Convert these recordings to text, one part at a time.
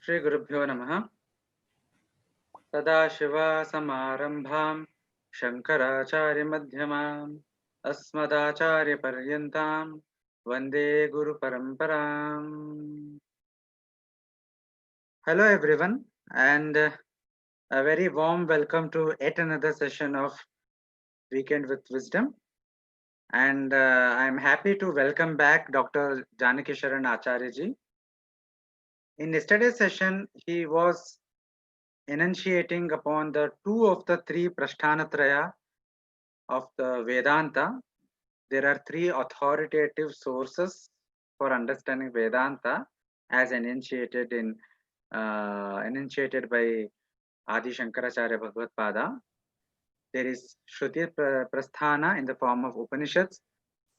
श्रीगुरुभ्यो नमः। सदाशिवसमारम्भां शङ्कराचार्यमध्यमाम् अस्मदाचार्यपर्यन्तां वन्दे गुरुपरम्पराम्. Hello everyone, and a very warm welcome to yet another session of Weekend with Wisdom. And I'm happy to welcome back Dr. Janakisharan Acharya ji. In yesterday's session, he was enunciating upon the two of the three Prasthanatraya of the Vedanta. There are three authoritative sources for understanding Vedanta as enunciated by Adi Shankaracharya Bhagavad Pada. There is Shruti Prasthana in the form of Upanishads,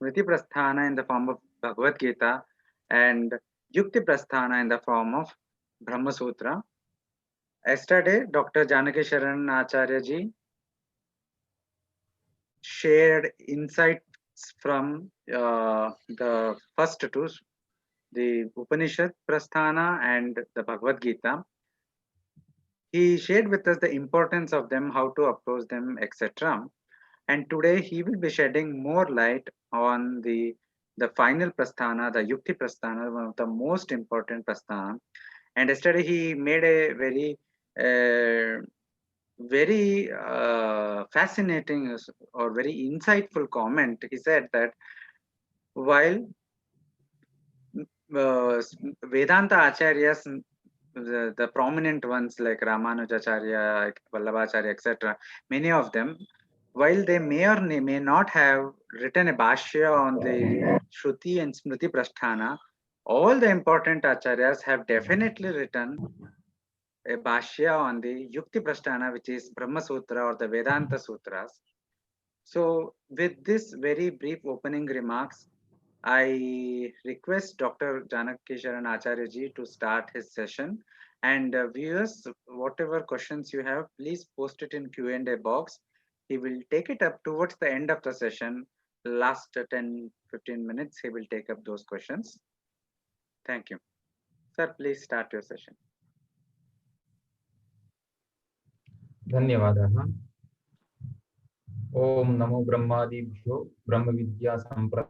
Smriti Prasthana in the form of Bhagavad Gita, and Yukti Prasthana in the form of Brahma Sutra. Yesterday, Dr. Janaki Sharan Acharya ji shared insights from the first two, the Upanishad Prasthana and the Bhagavad Gita. He shared with us the importance of them, how to approach them, etc. And today he will be shedding more light on the final Prasthana, the Yukti Prasthana, one of the most important Prasthana. And yesterday he made a very fascinating or very insightful comment. He said that while Vedanta Acharyas, the prominent ones like Ramanujacharya, Vallabhacharya, etc., many of them, while they may or may not have written a Bhashya on the Shruti and Smriti Prasthana, all the important Acharyas have definitely written a Bhashya on the Yukti Prasthana, which is Brahma Sutra or the Vedanta Sutras. So, with this very brief opening remarks, I request Dr. Janakisharan Acharya ji to start his session. And viewers, whatever questions you have, please post it in Q&A box. He will take it up towards the end of the session. Last 10-15 minutes, he will take up those questions. Thank you. Sir, please start your session. धन्यवादः। ओम नमो ब्रह्मादिभ्यो ब्रह्मविद्या संप्रदाभ्यो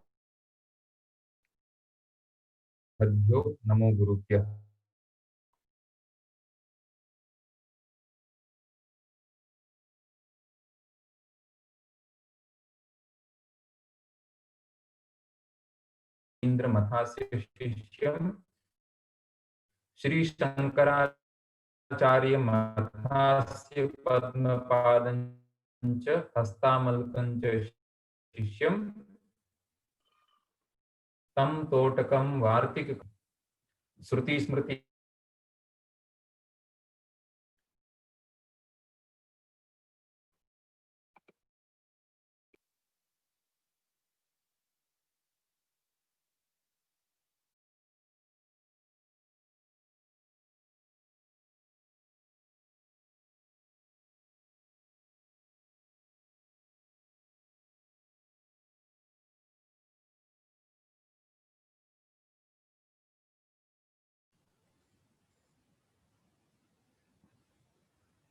नमो गुरुभ्यः। इंद्रमथास्य शिष्यं श्री शंकराचार्य मथास्य पद्मपादं च हस्तामलकं च शिष्यं तं तोटकं वार्तिक श्रुति स्मृति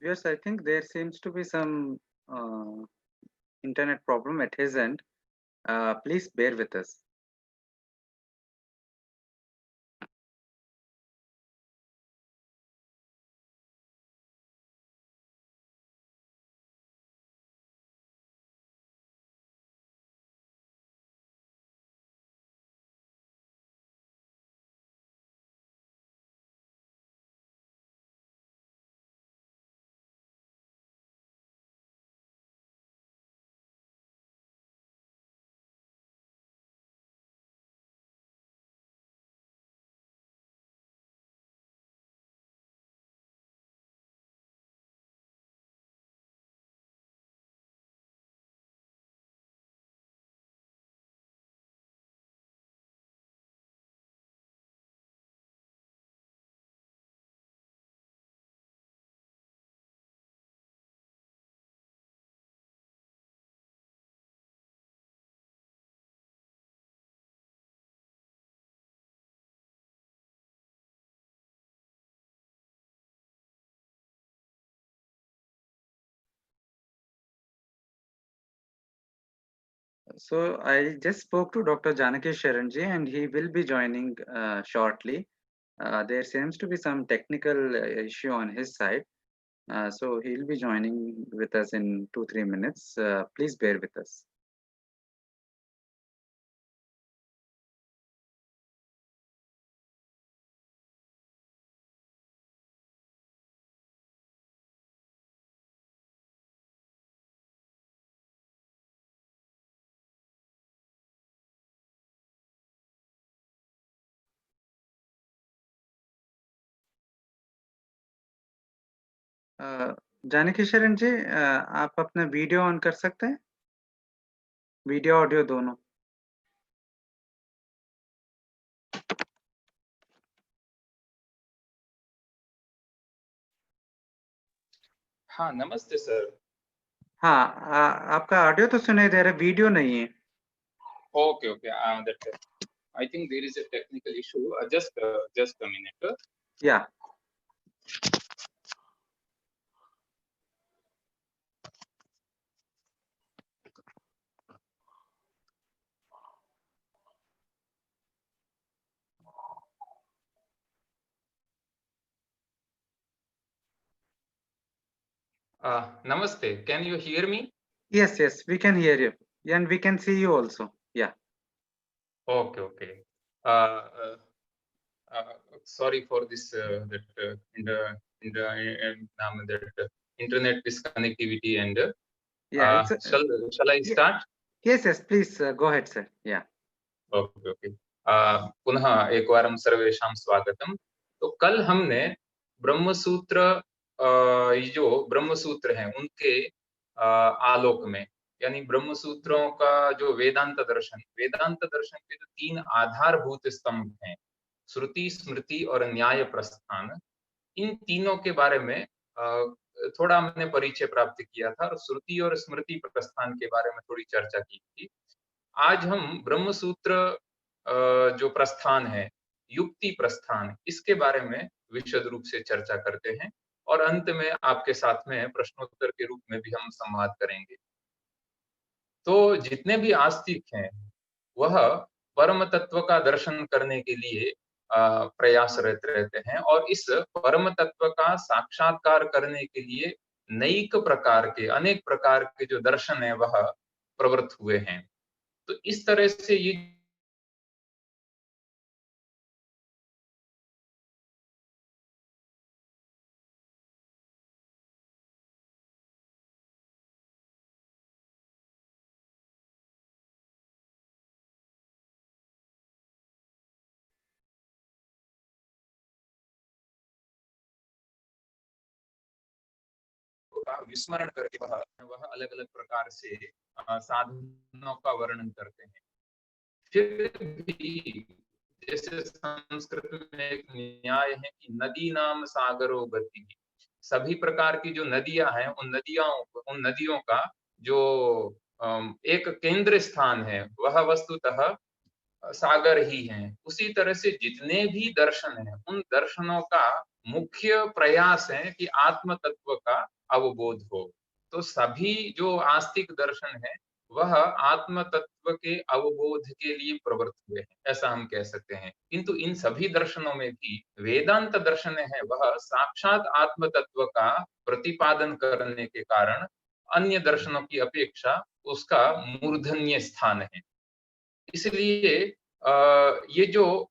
Yes, I think there seems to be some internet problem at his end. Please bear with us. So I just spoke to Dr. Janaki Sharanji, and he will be joining shortly. There seems to be some technical issue on his side. So he'll be joining with us in 2-3 minutes. Please bear with us. Janaki शरण जी, आप अपना video on कर सकते हैं? Video audio दोनों। हाँ, नमस्ते sir. हाँ, आपका ऑडियो तो सुनाई दे रहा है, वीडियो नहीं है। Okay, okay. I think there is a technical issue. Just a minute. Yeah. Namaste. Can you hear me? Yes, yes, we can hear you, and we can see you also. Yeah. Okay, okay. Uh, uh, Sorry for this internet disconnectivity and Yeah, it's shall I start? yes, yes, please go ahead, sir. Yeah. Okay okay. पुनः एक वारं सर्वेषां स्वागतम। तो कल हमने ब्रह्मसूत्र ये जो ब्रह्मसूत्र हैं उनके आलोक में, यानी ब्रह्मसूत्रों का जो वेदांत दर्शन के जो 3 आधारभूत स्तंभ हैं, श्रुति, स्मृति और न्याय प्रस्थान, इन तीनों के बारे में थोड़ा हमने परिचय प्राप्त किया था और श्रुति और स्मृति प्रस्थान के बारे में थोड़ी चर्चा की थी। आज हम ब्रह्मसूत्र जो प्रस्थान है, युक्ति प्रस्थान, इसके बारे में विशद रूप से चर्चा करते हैं और अंत में आपके साथ में प्रश्नोत्तर के रूप में भी हम संवाद करेंगे। तो जितने भी आस्तिक हैं, वह परम तत्व का दर्शन करने के लिए प्रयासरत रहते हैं और इस परम तत्व का साक्षात्कार करने के लिए अनेक प्रकार के जो दर्शन है वह प्रवृत्त हुए हैं। तो इस तरह से ये का विस्मरण करके वह अलग अलग प्रकार से साधनों का वर्णन करते हैं। फिर भी जैसे संस्कृत में एक न्याय है कि नदी नाम सागरो गति, सभी प्रकार की जो नदियां हैं उन नदियों का जो एक केंद्र स्थान है वह वस्तुतः सागर ही हैं। उसी तरह से जितने भी दर्शन हैं उन दर्शनों का मुख्य प्रयास है कि आत्म तत्व का अवबोध हो। तो सभी जो आस्तिक दर्शन है वह आत्म तत्व के अवबोध के लिए प्रवृत्त हुए हैं, ऐसा हम कह सकते हैं। किंतु इन सभी दर्शनों में भी वेदांत दर्शन है वह साक्षात आत्म तत्व का प्रतिपादन करने के कारण अन्य दर्शनों की अपेक्षा उसका मूर्धन्य स्थान है। इसलिए ये जो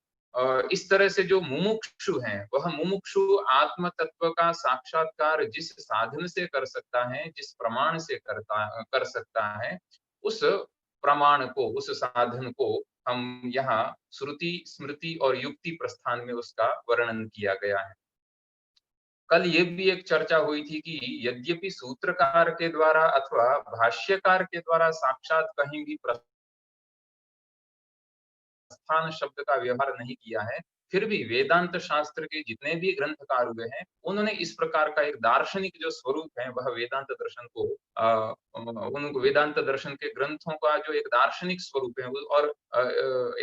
इस तरह से जो मुमुक्षु हैं, वह मुमुक्षु आत्म तत्व का साक्षात्कार जिस साधन से कर सकता है, जिस प्रमाण से कर सकता है, उस प्रमाण को, उस साधन को हम यहाँ श्रुति, स्मृति और युक्ति प्रस्थान में उसका वर्णन किया गया है। कल ये भी एक चर्चा हुई थी कि यद्यपि सूत्रकार के द्वारा अथवा भाष्यकार के द्वारा साक्षात कहीं भी स्थान शब्द का व्यवहार नहीं किया है, फिर भी वेदांत शास्त्र के जितने भी ग्रंथकार हुए हैं उन्होंने इस प्रकार का एक दार्शनिक जो स्वरूप है वह वेदांत दर्शन को उनको वेदांत दर्शन के ग्रंथों का जो एक दार्शनिक स्वरूप है और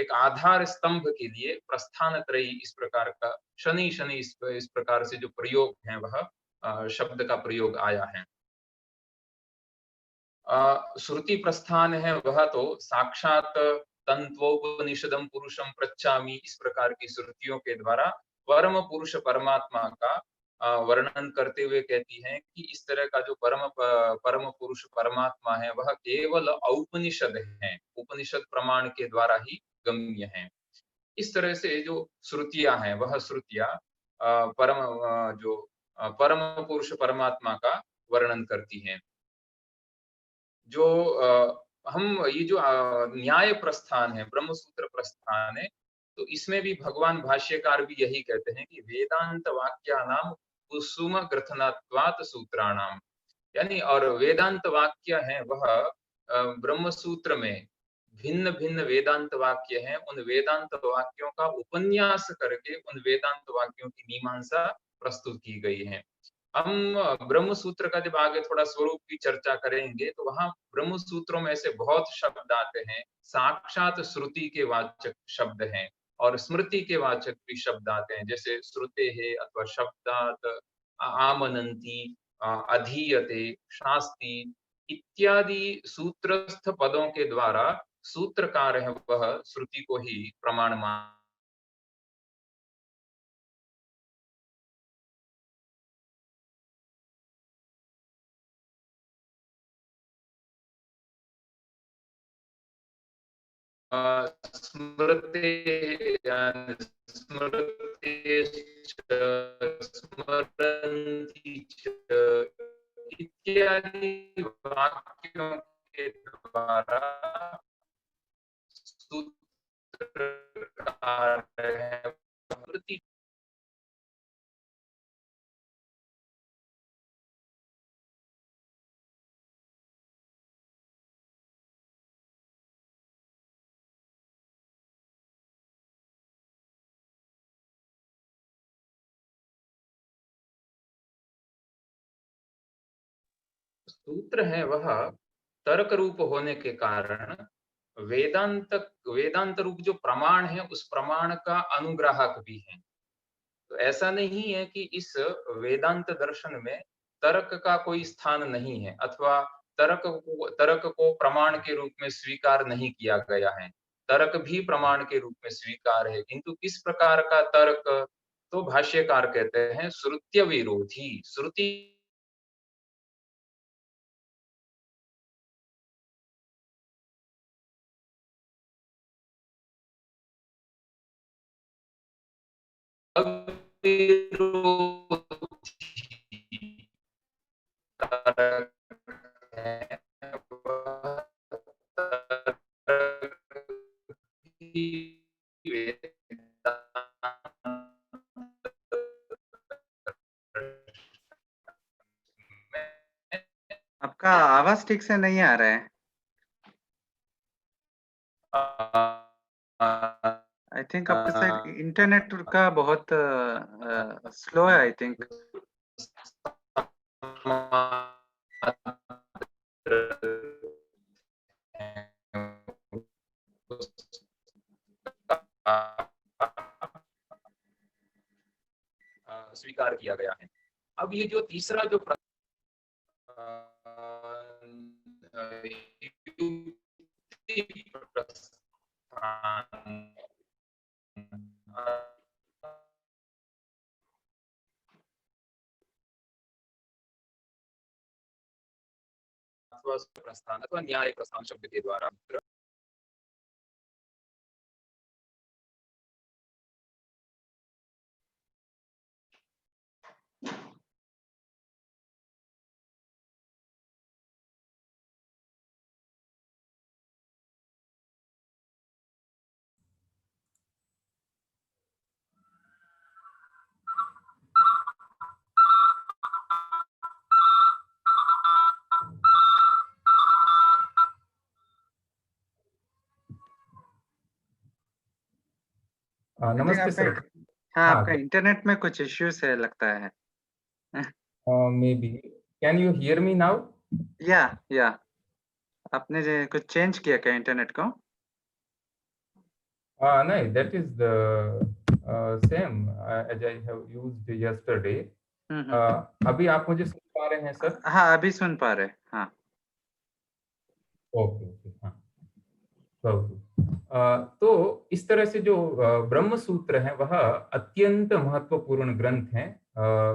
एक आधार स्तंभ के लिए प्रस्थान त्रयी इस प्रकार का शनि शनि इस प्रकार से जो प्रयोग है वह शब्द का प्रयोग आया है। श्रुति प्रस्थान है वह तो साक्षात तंत्वोपनिषदम पुरुषम पृच्छामि इस प्रकार की श्रुतियों के द्वारा परम पुरुष परमात्मा का वर्णन करते हुए कहती हैं कि इस तरह का जो परम पुरुष परमात्मा है वह केवल औपनिषद है, उपनिषद प्रमाण के द्वारा ही गम्य है। इस तरह से जो श्रुतियां हैं वह श्रुतियां परम पुरुष परमात्मा का वर्णन करती हैं। जो हम ये जो न्याय प्रस्थान है, ब्रह्मसूत्र प्रस्थान है, तो इसमें भी भगवान भाष्यकार भी यही कहते हैं कि वेदांत वाक्यानाम कुसुम ग्रथनात्वात् सूत्राणाम, यानी और वेदांत वाक्य है वह ब्रह्म सूत्र में भिन्न भिन्न वेदांत वाक्य हैं, उन वेदांत वाक्यों का उपन्यास करके उन वेदांत वाक्यों की मीमांसा प्रस्तुत की गई है। हम ब्रह्म सूत्र का जब आगे थोड़ा स्वरूप की चर्चा करेंगे तो वहां ब्रह्म सूत्रों में से बहुत शब्द आते हैं, साक्षात श्रुति के वाचक शब्द हैं और स्मृति के वाचक भी शब्द आते हैं, जैसे श्रुते है अथवा शब्दात, आमनंती, अधीयते, शास्ति इत्यादि सूत्रस्थ पदों के द्वारा सूत्रकार है वह श्रुति को ही प्रमाण मान स्मृते स्मरन्ति इत्यादि वाक्यों के द्वारा सूत्रकार है स्मृति सूत्र है वह तर्क रूप होने के कारण वेदांत वेदांत रूप जो प्रमाण है उस प्रमाण का अनुग्राहक भी है। तो ऐसा नहीं है कि इस वेदांत दर्शन में तर्क का कोई स्थान नहीं है अथवा तर्क को प्रमाण के रूप में स्वीकार नहीं किया गया है। तर्क भी प्रमाण के रूप में स्वीकार है, किंतु किस प्रकार का तर्क, तो भाष्यकार कहते हैं श्रुत्य विरोधी, श्रुति आपका आवाज ठीक से नहीं आ रहा है। आई थिंक आपके साइड इंटरनेट का बहुत स्लो है आई थिंक। स्वीकार किया गया है। अब ये जो तीसरा जो प्रस्थान अथवा न्याय प्रस्थान शब्द के द्वारा नमस्ते सर। हाँ, आपका इंटरनेट में कुछ इश्यूज है लगता है। Maybe can you hear me now? या आपने कुछ चेंज किया क्या इंटरनेट को? नहीं, that is the same as I have used yesterday. अभी आप मुझे सुन पा रहे हैं सर? हाँ, अभी सुन पा रहे। हाँ ओके ओके, हाँ, बहुत खूब। तो इस तरह से जो ब्रह्म सूत्र है वह अत्यंत महत्वपूर्ण ग्रंथ है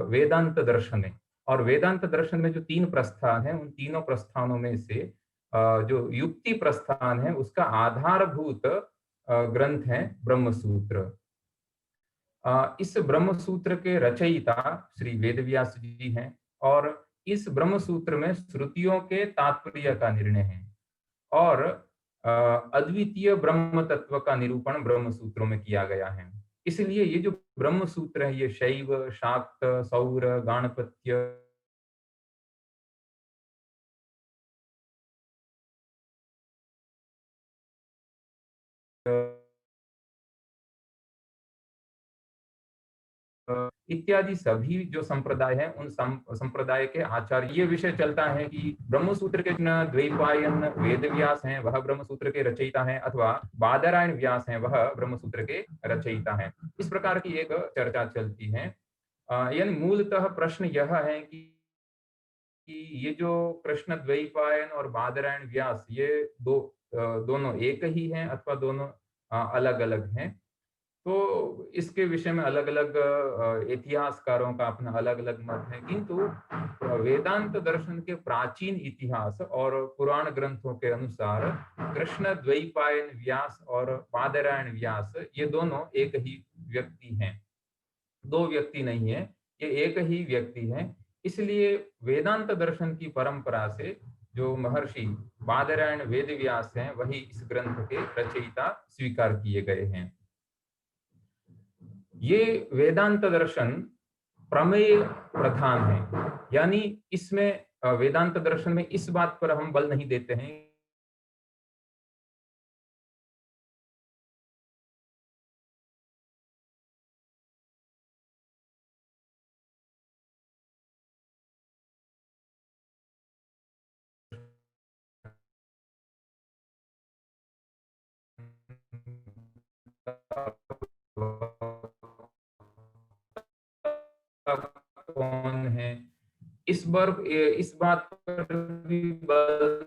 वेदांत दर्शन में। और वेदांत दर्शन में जो 3 प्रस्थान हैं, उन तीनों प्रस्थानों में से जो युक्ति प्रस्थान है उसका आधारभूत ग्रंथ है ब्रह्म सूत्र। इस ब्रह्म सूत्र के रचयिता श्री वेदव्यास जी हैं, और इस ब्रह्म सूत्र में श्रुतियों के तात्पर्य का निर्णय है, और अद्वितीय ब्रह्म तत्व का निरूपण ब्रह्म सूत्रों में किया गया है। इसलिए ये जो ब्रह्म सूत्र है, ये शैव, शाक्त, सौर, गाणपत्य, इत्यादि सभी जो संप्रदाय हैं, उन संप्रदाय के आचार्य, ये विषय चलता है कि ब्रह्म सूत्र के द्वैपायन वेद व्यास हैं, वह ब्रह्म सूत्र के रचयिता हैं, अथवा बादरायण व्यास हैं, वह ब्रह्म सूत्र के रचयिता हैं। इस प्रकार की एक चर्चा चलती है। यानी मूलतः प्रश्न यह है कि ये जो कृष्ण द्वैपायन और बादरायण व्यास, ये दोनों एक ही हैं अथवा दोनों अलग अलग हैं। तो इसके विषय में अलग अलग इतिहासकारों का अपना अलग अलग मत है, किंतु वेदांत दर्शन के प्राचीन इतिहास और पुराण ग्रंथों के अनुसार कृष्ण द्वैपायन व्यास और बादरायण व्यास, ये दोनों एक ही व्यक्ति हैं, 2 व्यक्ति नहीं है, ये एक ही व्यक्ति है। इसलिए वेदांत दर्शन की परंपरा से जो महर्षि बादरायण वेद व्यास हैं, वही इस ग्रंथ के रचयिता स्वीकार किए गए हैं। ये वेदांत दर्शन प्रमेय प्रधान है, यानी इसमें वेदांत दर्शन में इस बात पर हम बल नहीं देते हैं कौन है, इस बात पर भी बल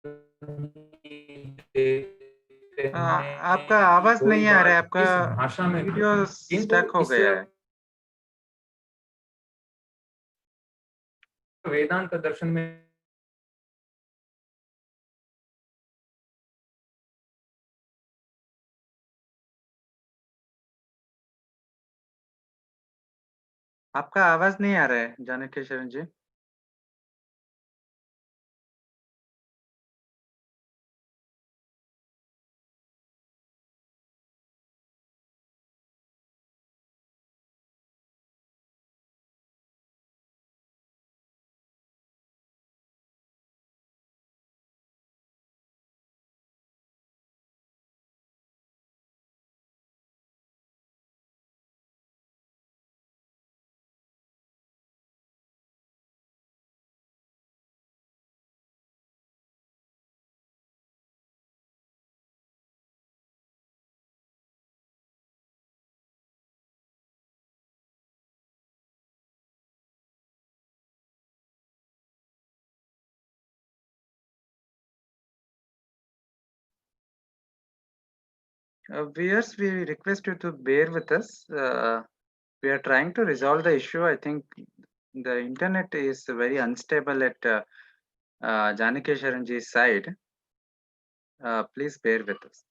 नहीं देते आपका हैं कि आवाज कोई नहीं आ रहा है, बात आपका किस भाषा में, वीडियो किंतु स्टक हो इस गया है। वेदांत दर्शन में आपका आवाज नहीं आ रहा है जानकी शरण जी। Viewers, we request you to bear with us. We are trying to resolve the issue. I think the internet is very unstable at Janaki Sharanji's side. Please bear with us.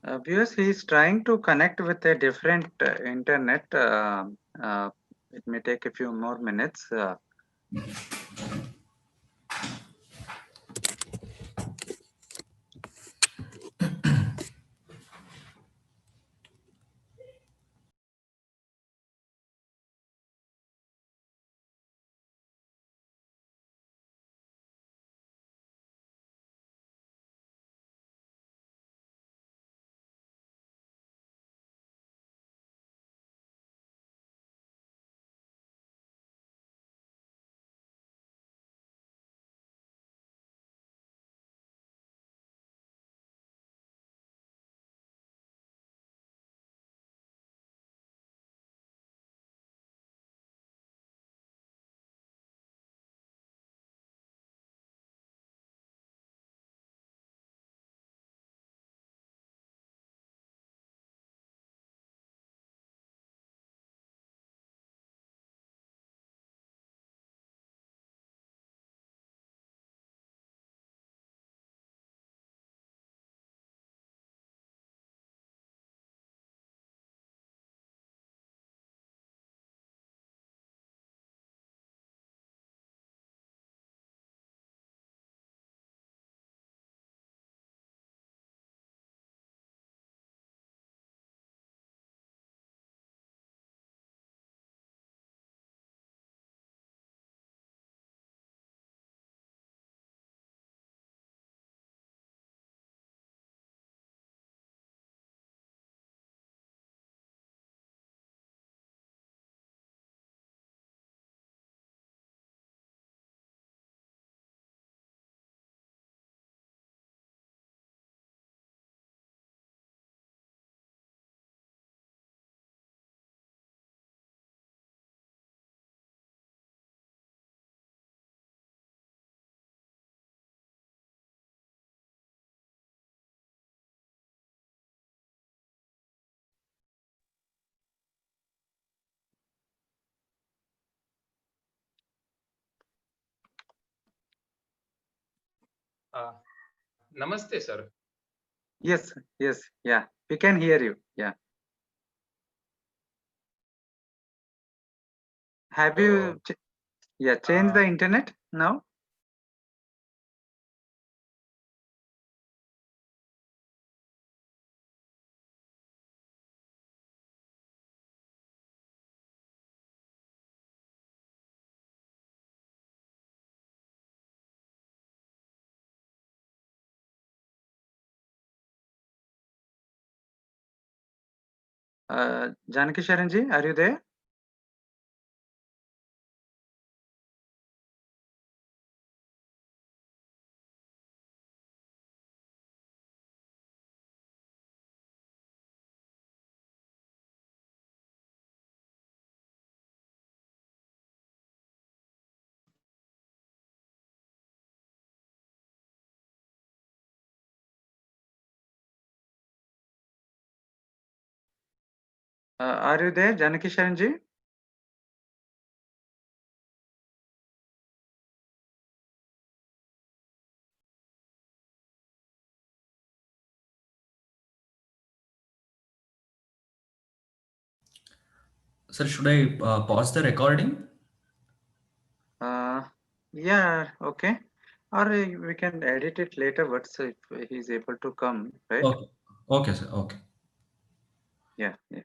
Viewers, he is trying to connect with a different internet. It may take a few more minutes. नमस्ते sir. Yes, yes, yeah, we can hear you. Yeah. Have you, changed the internet now? Janaki Sharan ji, are you there? Are you there, Janaki Sharan ji? Sir, should I pause the recording? Yeah, okay. Or we can edit it later, but if he's able to come, right? Okay. Okay, sir. Okay. Yeah, yeah.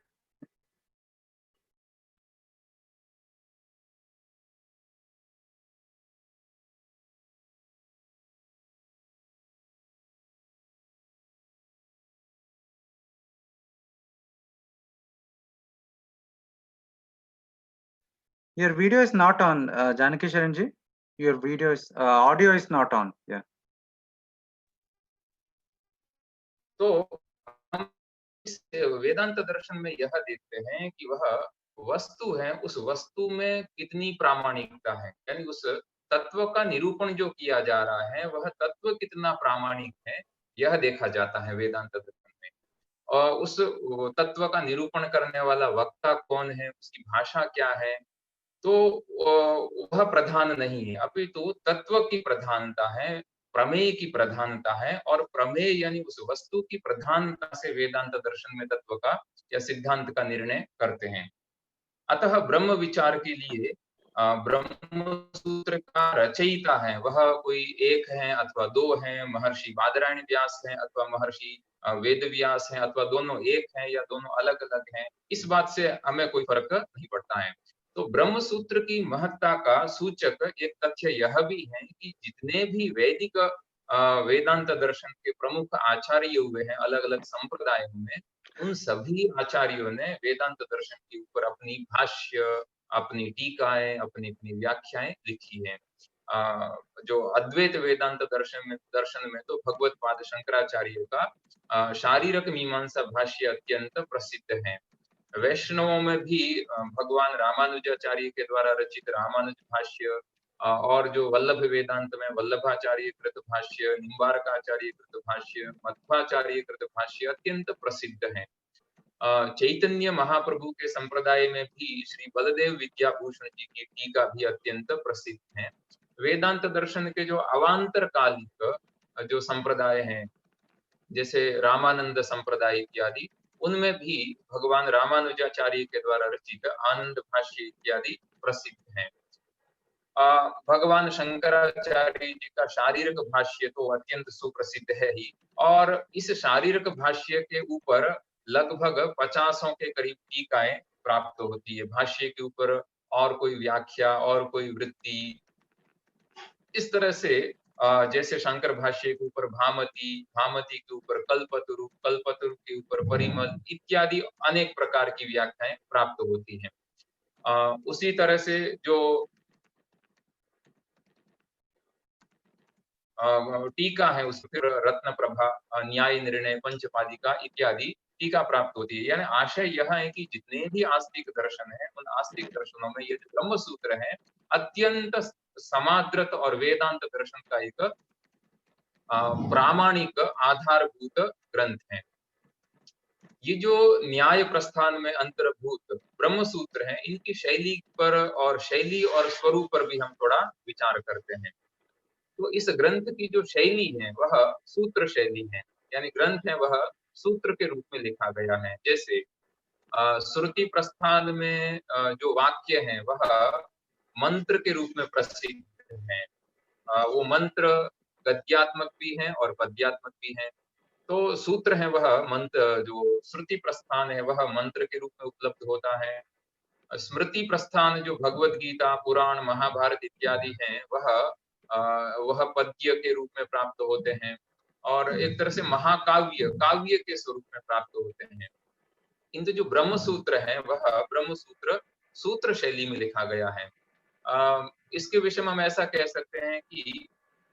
Your video is not on, Janaki Sharan ji. Your video is, audio is not on. Yeah. तो हम इस वेदांत दर्शन में यह देखते हैं कि वह वस्तु है, उस वस्तु में कितनी प्रामाणिकता है, यानी उस तत्व का निरूपण जो किया जा रहा है वह तत्व कितना प्रामाणिक है, यह देखा जाता है वेदांत दर्शन में। और उस तत्व का निरूपण करने वाला वक्ता कौन है, उसकी भाषा क्या है, तो वह प्रधान नहीं है, अपितु तत्व की प्रधानता है। प्रमेय की प्रधानता है, और प्रमेय यानी उस वस्तु की प्रधानता से वेदांत दर्शन में तत्व का या सिद्धांत का निर्णय करते हैं। अतः ब्रह्म विचार के लिए ब्रह्म सूत्र का रचयिता है वह कोई एक है अथवा दो हैं, महर्षि बादरायण व्यास हैं अथवा महर्षि वेद व्यास हैं, अथवा दोनों एक हैं या दोनों अलग अलग हैं, इस बात से हमें कोई फर्क नहीं पड़ता है। तो ब्रह्म सूत्र की महत्ता का सूचक एक तथ्य यह भी है कि जितने भी वैदिक वेदांत दर्शन के प्रमुख आचार्य हुए हैं अलग अलग संप्रदायों में, उन सभी आचार्यों ने वेदांत दर्शन के ऊपर अपनी भाष्य, अपनी टीकाएं, अपनी अपनी व्याख्याएं लिखी हैं। जो अद्वैत वेदांत दर्शन में तो भगवत पाद शंकराचार्य का शारीरक मीमांसा भाष्य अत्यंत प्रसिद्ध है। वैष्णवों में भी भगवान रामानुजाचार्य के द्वारा रचित रामानुज भाष्य, और जो वल्लभ वेदांत में वल्लभाचार्य कृत भाष्य, निम्बारकाचार्य कृत भाष्य, मध्वाचार्य कृत भाष्य अत्यंत प्रसिद्ध है। चैतन्य महाप्रभु के संप्रदाय में भी श्री बलदेव विद्याभूषण जी की टीका भी अत्यंत प्रसिद्ध है। वेदांत दर्शन के जो अवांतर कालिक जो संप्रदाय हैं, जैसे रामानंद संप्रदाय इत्यादि, उनमें भी भगवान रामानुजाचार्य के द्वारा रचित आनंद भाष्य इत्यादि प्रसिद्ध हैं। भगवान शंकराचार्य जी का शारीरक भाष्य तो अत्यंत सुप्रसिद्ध है ही, और इस शारीरक भाष्य के ऊपर लगभग 50 के करीब टीकाएं प्राप्त होती है। भाष्य के ऊपर और कोई व्याख्या और कोई वृत्ति, इस तरह से जैसे शंकर भाष्य के ऊपर भामती, भामती के ऊपर कल्पतरु, कल्पतरु के ऊपर परिमल इत्यादि अनेक प्रकार की व्याख्याएं प्राप्त होती हैं। उसी तरह से जो टीका है उस फिर रत्न प्रभा, न्याय निर्णय, पंचपादिका इत्यादि टीका प्राप्त होती है। यानी आशय यह है कि जितने भी आस्तिक दर्शन है, उन आस्तिक दर्शनों में ये जो ब्रह्म सूत्र है अत्यंत समाद्रत और वेदांत दर्शन का एक प्रामाणिक आधारभूत ग्रंथ है। ये जो न्याय प्रस्थान में अंतर्भूत ब्रह्म सूत्र है, इनकी शैली पर और शैली और स्वरूप पर भी हम थोड़ा विचार करते हैं। तो इस ग्रंथ की जो शैली है वह सूत्र शैली है, यानी ग्रंथ है वह सूत्र के रूप में लिखा गया है। जैसे श्रुति प्रस्थान में जो वाक्य है वह मंत्र के रूप में प्रसिद्ध है। वो मंत्र गद्यात्मक भी है और पद्यात्मक भी है। तो सूत्र है वह मंत्र, जो श्रुति प्रस्थान है वह मंत्र के रूप में उपलब्ध होता है। स्मृति प्रस्थान जो भगवत गीता, पुराण, महाभारत इत्यादि हैं वह पद्य के रूप में प्राप्त होते हैं, और एक तरह से महाकाव्य, काव्य के स्वरूप में प्राप्त होते हैं। किंतु जो ब्रह्म सूत्र है वह ब्रह्म सूत्र सूत्र शैली में लिखा गया है। इसके विषय में हम ऐसा कह सकते हैं कि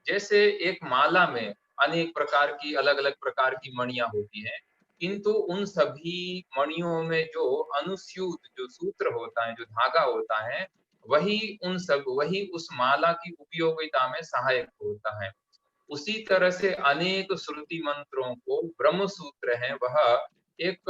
जैसे एक माला में अनेक प्रकार की अलग अलग प्रकार की मणियां होती हैं, किंतु उन सभी मणियों में जो अनुस्यूत जो सूत्र होता है, जो धागा होता है, वही उस माला की उपयोगिता में सहायक होता है। उसी तरह से अनेक श्रुति मंत्रों को ब्रह्म सूत्र है वह एक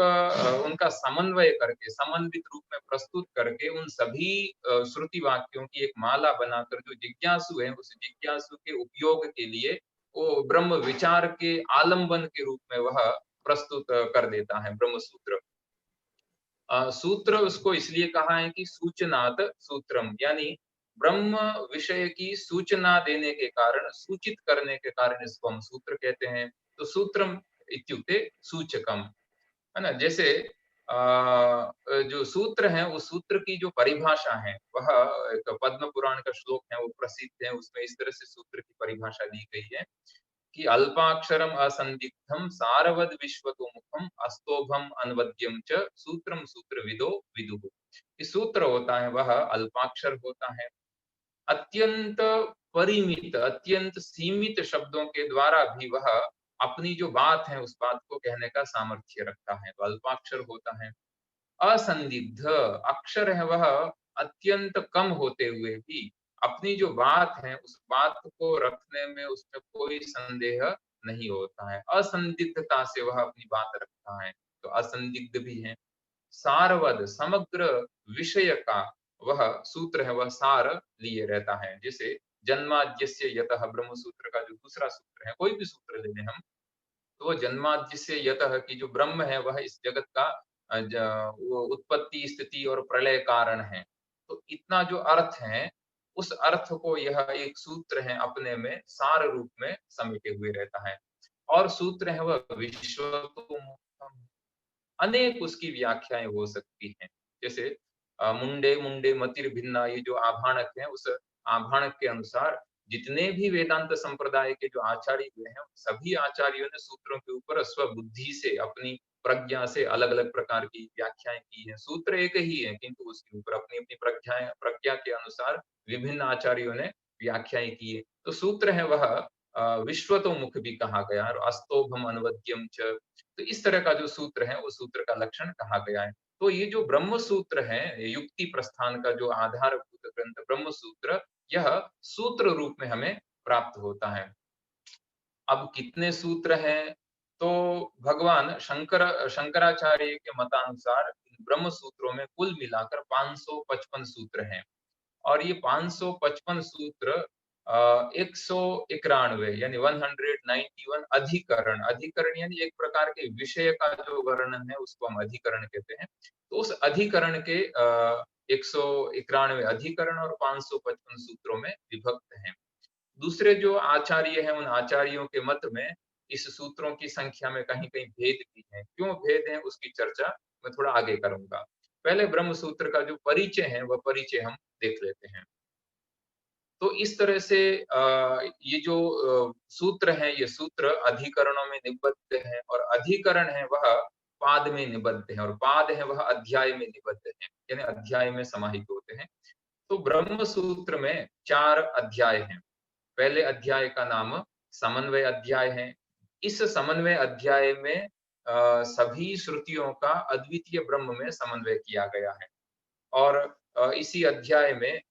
उनका समन्वय करके, समन्वित रूप में प्रस्तुत करके उन सभी श्रुति वाक्यों की एक माला बनाकर जो जिज्ञासु है उस जिज्ञासु के उपयोग के लिए वो ब्रह्म विचार के आलंबन के रूप में वह प्रस्तुत कर देता है ब्रह्म सूत्र। सूत्र उसको इसलिए कहा है कि सूचनात सूत्रम, यानी ब्रह्म विषय की सूचना देने के कारण, सूचित करने के कारण इसको हम सूत्र कहते हैं। तो सूत्रम इत्युक्ते सूचकम, है ना। जैसे जो सूत्र है उस सूत्र की जो परिभाषा है वह एक पद्म पुराण का श्लोक है, वो प्रसिद्ध है। उसमें इस तरह से सूत्र की परिभाषा दी गई है कि अल्पाक्षरम असंदिग्धम सारवद विश्वतो मुखम अस्तोभम अनवद्यम च सूत्रम सूत्र विदो विदुः। सूत्र होता है वह अल्पाक्षर होता है, अत्यंत परिमित, अत्यंत सीमित शब्दों के द्वारा भी वह अपनी जो बात है उस बात को कहने का सामर्थ्य रखता है, तो अल्पाक्षर होता है। असंदिग्ध अक्षर है वह अत्यंत कम होते हुए भी अपनी जो बात है उस बात को रखने में उसमें कोई संदेह नहीं होता है, असंदिग्धता से वह अपनी बात रखता है, तो असंदिग्ध भी है। सारवद समग्र विषय का वह सूत्र है वह सार लिए रहता है। जैसे जन्माद्यस्य यतः ब्रह्म सूत्र का जो दूसरा सूत्र है, कोई भी सूत्र ले लें हम, तो वो जन्माद्यस्य यतः की जो ब्रह्म है वह इस जगत का वो उत्पत्ति स्थिति और प्रलय कारण है। तो इतना जो अर्थ है, उस अर्थ को यह एक सूत्र है अपने में सार रूप में समेटे हुए रहता है। और सूत्र है वह विश्वतोमुखम्, अनेक उसकी व्याख्याएं हो सकती हैं। जैसे मुंडे मुंडे मतिर्भिन्ना, ये जो आभाणक है, उस आभाणक के अनुसार जितने भी वेदांत संप्रदाय के जो आचार्य हुए हैं, सभी आचार्यों ने सूत्रों के ऊपर स्वबुद्धि से, अपनी प्रज्ञा से अलग अलग प्रकार की व्याख्याएं की है। सूत्र एक ही है, किंतु उसके ऊपर अपनी अपनी प्रज्ञा के अनुसार विभिन्न आचार्यों ने व्याख्याएं की है। तो सूत्र है वह विश्वतोमुख भी कहा गया और अस्तोभम अनवद्यम च, तो इस तरह का जो सूत्र है, वो सूत्र का लक्षण कहा गया है। तो ये जो ब्रह्म सूत्र है, युक्ति प्रस्थान का जो आधारभूत ग्रंथ ब्रह्म सूत्र, यह सूत्र रूप में हमें प्राप्त होता है। अब कितने सूत्र हैं? तो भगवान शंकराचार्य के मतानुसार ब्रह्म सूत्रों में कुल मिलाकर 555 सूत्र हैं। और ये 555 सूत्र 191 यानी 191 अधिकरण, अधिकरण यानी एक प्रकार के विषय का जो वर्णन है, उसको हम अधिकरण कहते हैं। तो उस अधिकरण के 191 अधिकरण और 555 सूत्रों में विभक्त हैं। दूसरे जो आचार्य हैं, उन आचार्यों के मत में इस सूत्रों की संख्या में कहीं कहीं भेद भी है। क्यों भेद है, उसकी चर्चा मैं थोड़ा आगे करूंगा। पहले ब्रह्म सूत्र का जो परिचय है, वह परिचय हम देख लेते हैं। तो इस तरह से ये जो सूत्र है, ये सूत्र अधिकरणों में निबद्ध है, और अधिकरण है वह पाद में निबद्ध है, और पाद है वह अध्याय में निबद्ध है, यानी अध्याय में समाहित होते हैं। तो ब्रह्म सूत्र में 4 अध्याय हैं। पहले अध्याय का नाम समन्वय अध्याय है। इस समन्वय अध्याय में सभी श्रुतियों का अद्वितीय ब्रह्म में समन्वय किया गया है। और इसी अध्याय में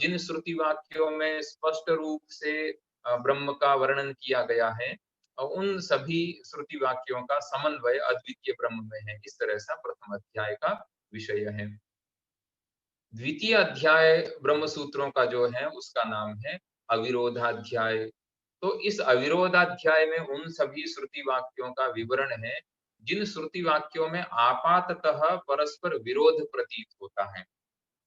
जिन श्रुति वाक्यों में स्पष्ट रूप से ब्रह्म का वर्णन किया गया है, उन सभी श्रुति वाक्यों का समन्वय अद्वितीय ब्रह्म में है। इस तरह से प्रथम अध्याय का विषय है। द्वितीय अध्याय ब्रह्म सूत्रों का जो है, उसका नाम है अविरोधाध्याय। तो इस अविरोधाध्याय में उन सभी श्रुति वाक्यों का विवरण है जिन श्रुति वाक्यों में आपाततः परस्पर विरोध प्रतीत होता है।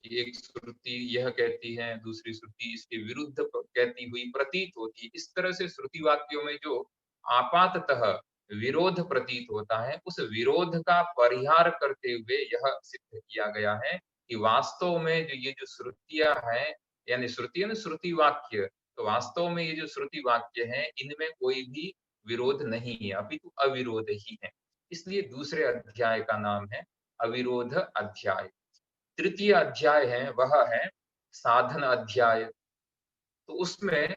एक श्रुति यह कहती है, दूसरी श्रुति इसके विरुद्ध कहती हुई प्रतीत होती है। इस तरह से श्रुति वाक्यों में जो आपाततः विरोध प्रतीत होता है, उस विरोध का परिहार करते हुए यह सिद्ध किया गया है कि वास्तव में जो ये जो श्रुतियां हैं, यानी श्रुति वाक्य, तो वास्तव में ये जो श्रुति वाक्य हैं, इनमें कोई भी विरोध नहीं है, अपितु अविरोध ही है। इसलिए दूसरे अध्याय का नाम है अविरोध अध्याय। तृतीय अध्याय है वह है साधन अध्याय। तो उसमें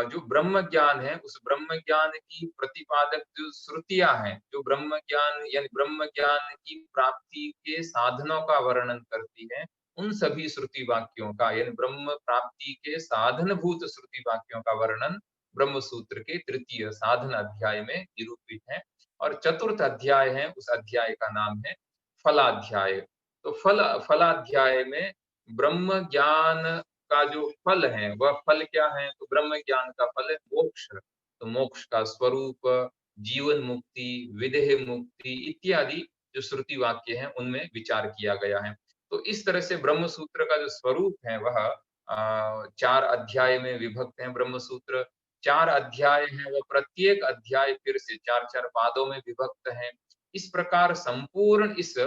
जो ब्रह्म ज्ञान है, उस ब्रह्म ज्ञान की प्रतिपादक जो श्रुतियां हैं, जो ब्रह्म ज्ञान यानी ब्रह्म ज्ञान की प्राप्ति के साधनों का वर्णन करती है, उन सभी श्रुति वाक्यों का, यानी ब्रह्म प्राप्ति के साधनभूत श्रुति वाक्यों का वर्णन ब्रह्म सूत्र के तृतीय साधन अध्याय में निरूपित है। और चतुर्थ अध्याय है, उस अध्याय का नाम है फलाध्याय। तो फलाध्याय में ब्रह्म ज्ञान का जो फल है, वह फल क्या है? तो ब्रह्म ज्ञान का फल है मोक्ष। तो मोक्ष का स्वरूप, जीवन मुक्ति, विदेह मुक्ति इत्यादि जो श्रुति वाक्य हैं, उनमें विचार किया गया है। तो इस तरह से ब्रह्म सूत्र का जो स्वरूप है, वह 4 अध्याय में विभक्त है। ब्रह्म सूत्र 4 अध्याय है, वह प्रत्येक अध्याय फिर से 4-4 पादों में विभक्त है। इस प्रकार संपूर्ण इस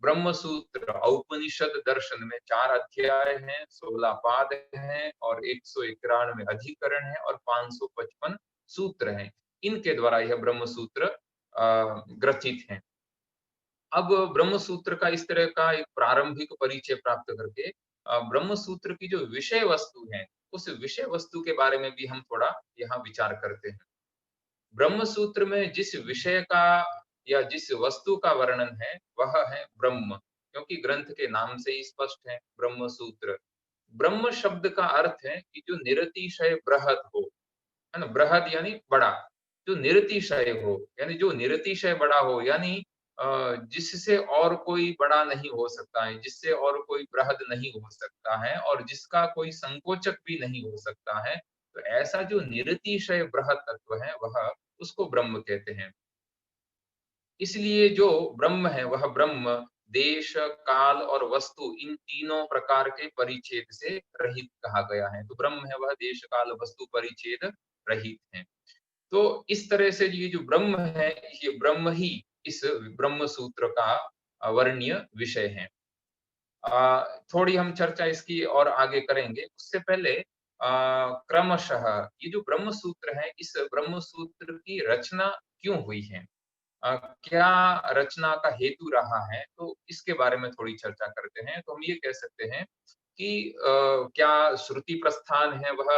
ब्रह्म सूत्र औपनिषद दर्शन में 4 अध्याय हैं, 16 पाद हैं, और 191 अधिकरण है, और 555 सूत्र हैं। इनके द्वारा यह ब्रह्म सूत्र ग्रथित है। अब ब्रह्म सूत्र का इस तरह का एक प्रारंभिक परिचय प्राप्त करके ब्रह्म सूत्र की जो विषय वस्तु है, उस विषय वस्तु के बारे में भी हम थोड़ा यहाँ विचार करते हैं। ब्रह्म सूत्र में जिस विषय का या जिस वस्तु का वर्णन है, वह है ब्रह्म, क्योंकि ग्रंथ के नाम से ही स्पष्ट है ब्रह्म सूत्र। ब्रह्म शब्द का अर्थ है कि जो निरतिशय बृहद हो, है ना। बृहद यानी बड़ा, जो निरतिशय हो, यानी जो निरतिशय बड़ा हो, यानी जिससे और कोई बड़ा नहीं हो सकता है, जिससे और कोई बृहद नहीं हो सकता है और जिसका कोई संकोचक भी नहीं हो सकता है। तो ऐसा जो निरतिशय बृहत तत्व है वह उसको ब्रह्म कहते हैं। इसलिए जो ब्रह्म है वह ब्रह्म देश, काल और वस्तु इन तीनों प्रकार के परिच्छेद से रहित कहा गया है। तो ब्रह्म है वह देश, काल, वस्तु परिच्छेद रहित है। तो इस तरह से ये जो ब्रह्म है, ये ब्रह्म ही इस ब्रह्म सूत्र का वर्ण्य विषय है। थोड़ी हम चर्चा इसकी और आगे करेंगे। उससे पहले क्रमशः ये जो ब्रह्म सूत्र है, इस ब्रह्म सूत्र की रचना क्यों हुई है? क्या रचना का हेतु रहा है? तो इसके बारे में थोड़ी चर्चा करते हैं। तो हम ये कह सकते हैं कि क्या श्रुति प्रस्थान है वह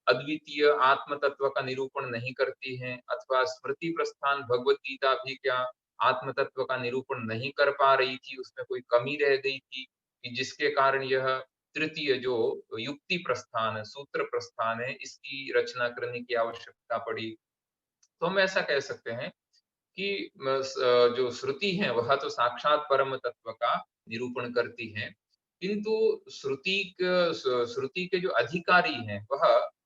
अद्वितीय आत्म तत्व का निरूपण नहीं करती है, अथवा स्मृति प्रस्थान भगवत गीता भी क्या आत्म तत्व का निरूपण नहीं कर पा रही थी, उसमें कोई कमी रह गई थी कि जिसके कारण यह तृतीय जो युक्ति प्रस्थान, सूत्र प्रस्थान है, इसकी रचना करने की आवश्यकता पड़ी। तो हम ऐसा कह सकते हैं कि जो श्रुति है वह तो साक्षात परम तत्व का निरूपण करती है, किंतु श्रुति के जो अधिकारी हैं वह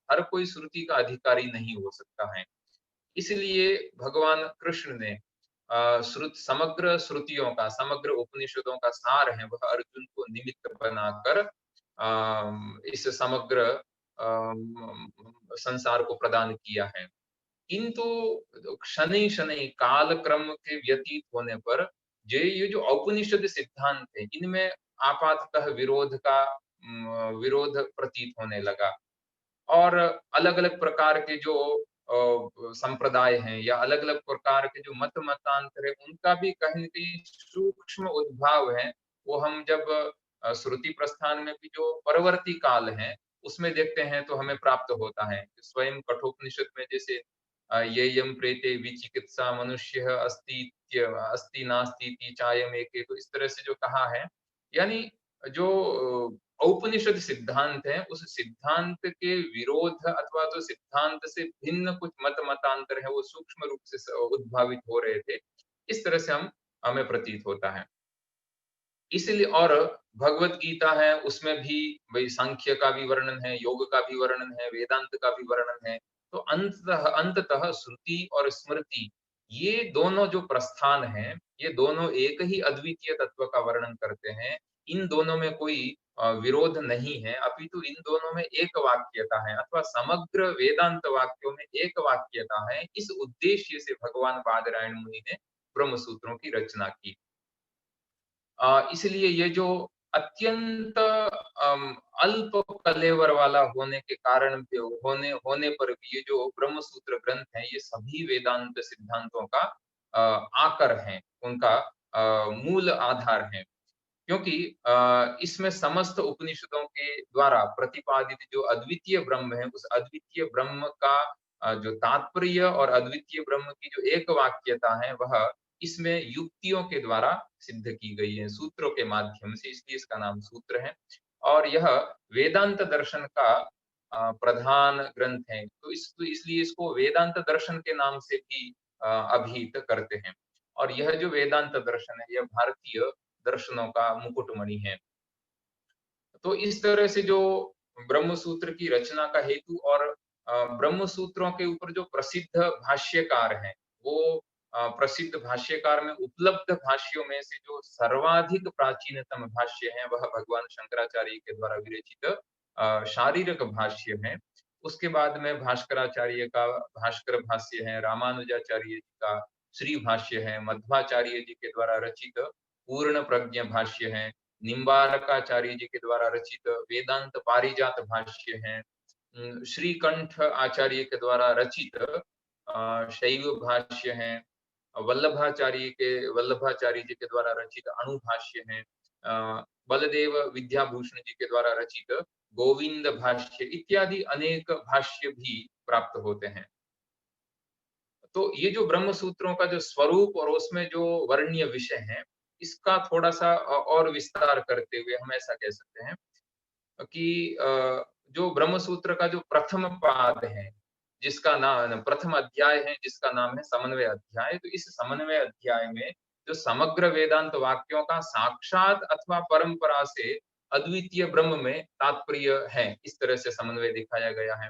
हर कोई श्रुति का अधिकारी नहीं हो सकता है। इसलिए भगवान कृष्ण ने समग्र श्रुतियों का, समग्र उपनिषदों का सार है वह अर्जुन को निमित्त बनाकर इस समग्र संसार को प्रदान किया है। किंतु शनैः-शनैः काल क्रम के व्यतीत होने पर ये जो औपनिषद सिद्धांत है, इनमें आपातः विरोध प्रतीत होने लगा और अलग-अलग प्रकार के जो संप्रदाय हैं या अलग-अलग प्रकार के जो मतांतर है, उनका भी कहीं न कहीं सूक्ष्म उद्भव है। वो हम जब श्रुति प्रस्थान में भी जो परवर्ती काल है, उसमें देखते हैं तो हमें प्राप्त होता है। स्वयं कठोपनिषद में जैसे येयं प्रेते विचिकित्सा मनुष्यः अस्ति नास्ति इति चायमेके, तो इस तरह से जो कहा है, यानी जो औपनिषद सिद्धांत है, उस सिद्धांत के विरोध अथवा तो सिद्धांत से भिन्न कुछ मतांतर है, वो सूक्ष्म रूप से उद्भावित हो रहे थे। इस तरह से हमें प्रतीत होता है। इसलिए और भगवत गीता है, उसमें भी वही सांख्य का भी वर्णन है, योग का भी वर्णन है, वेदांत का भी वर्णन है। तो अंततः श्रुति और स्मृति, ये दोनों जो प्रस्थान हैं, ये दोनों एक ही अद्वितीय तत्व का वर्णन करते हैं। इन दोनों में कोई विरोध नहीं है, अपितु इन दोनों में एक वाक्यता है अथवा समग्र वेदांत वाक्यों में एक वाक्यता है। इस उद्देश्य से भगवान बादरायण मुनि ने ब्रह्म सूत्रों की रचना की। इसलिए ये जो अत्यंत अल्प कलेवर वाला होने के कारण भी होने पर भी ये जो ब्रह्म सूत्र ग्रंथ है, ये सभी वेदांत सिद्धांतों का आकर है, उनका मूल आधार है। क्योंकि इसमें समस्त उपनिषदों के द्वारा प्रतिपादित जो अद्वितीय ब्रह्म है, उस अद्वितीय ब्रह्म का जो तात्पर्य और अद्वितीय ब्रह्म की जो एक वाक्यता है, वह इसमें युक्तियों के द्वारा सिद्ध की गई है, सूत्रों के माध्यम से, इसलिए इसका नाम सूत्र है। और यह वेदांत दर्शन का प्रधान ग्रंथ है, तो इसलिए इसको वेदांत दर्शन के नाम से भी अभिहित करते हैं। और यह जो वेदांत दर्शन है, यह भारतीय दर्शनों का मुकुटमणि है। तो इस तरह से जो ब्रह्म सूत्र की रचना का हेतु और ब्रह्म सूत्रों के ऊपर जो प्रसिद्ध भाष्यकार हैं, वो प्रसिद्ध भाष्यकार में उपलब्ध भाष्यों में से जो सर्वाधिक प्राचीनतम भाष्य है, वह भगवान शंकराचार्य के द्वारा विरचित शारीरक भाष्य है। उसके बाद में भास्कराचार्य का भास्कर भाष्य है, रामानुजाचार्य जी का श्री भाष्य है, मध्वाचार्य जी के द्वारा रचित पूर्ण प्रज्ञ भाष्य है, निम्बारकाचार्य जी के द्वारा रचित वेदांत पारिजात भाष्य है, श्रीकंठ आचार्य के द्वारा रचित शैव भाष्य है, वल्लभाचार्य जी के द्वारा रचित अणुभाष्य है, बलदेव विद्याभूषण जी के द्वारा रचित गोविंद भाष्य इत्यादि अनेक भाष्य भी प्राप्त होते हैं। तो ये जो ब्रह्म सूत्रों का जो स्वरूप और उसमें जो वर्ण्य विषय है, इसका थोड़ा सा और विस्तार करते हुए हम ऐसा कह सकते हैं कि जो ब्रह्म सूत्र का जो प्रथम पाद है, जिसका नाम प्रथम अध्याय है, जिसका नाम है समन्वय अध्याय, तो इस समन्वय अध्याय में जो समग्र वेदांत वाक्यों का साक्षात अथवा परंपरा से अद्वितीय ब्रह्म में तात्पर्य है, इस तरह से समन्वय दिखाया गया है।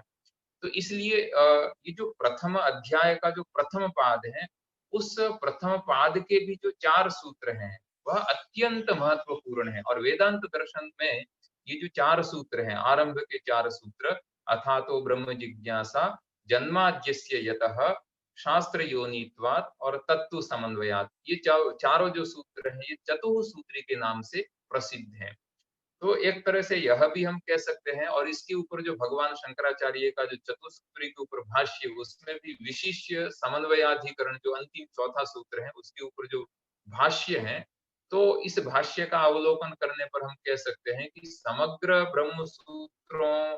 तो इसलिए ये जो प्रथम अध्याय का जो प्रथम पाद है, उस प्रथम पाद के भी जो 4 सूत्र हैं, वह अत्यंत महत्वपूर्ण है। और वेदांत दर्शन में ये जो 4 सूत्र हैं, आरंभ के 4 सूत्र, अथातो ब्रह्म जिज्ञासा, जन्माद्यस्य यतः, शास्त्र योनित्वात् और तत्व समन्वयात्, ये चारों जो सूत्र हैं, ये चतुसूत्री के नाम से प्रसिद्ध हैं। तो एक तरह से यह भी हम कह सकते हैं, और इसके ऊपर जो भगवान शंकराचार्य का जो चतुसूत्री के ऊपर भाष्य, उसमें भी विशिष्य समन्वयाधिकरण जो अंतिम चौथा सूत्र है, उसके ऊपर जो भाष्य है, तो इस भाष्य का अवलोकन करने पर हम कह सकते हैं कि समग्र ब्रह्म सूत्रों,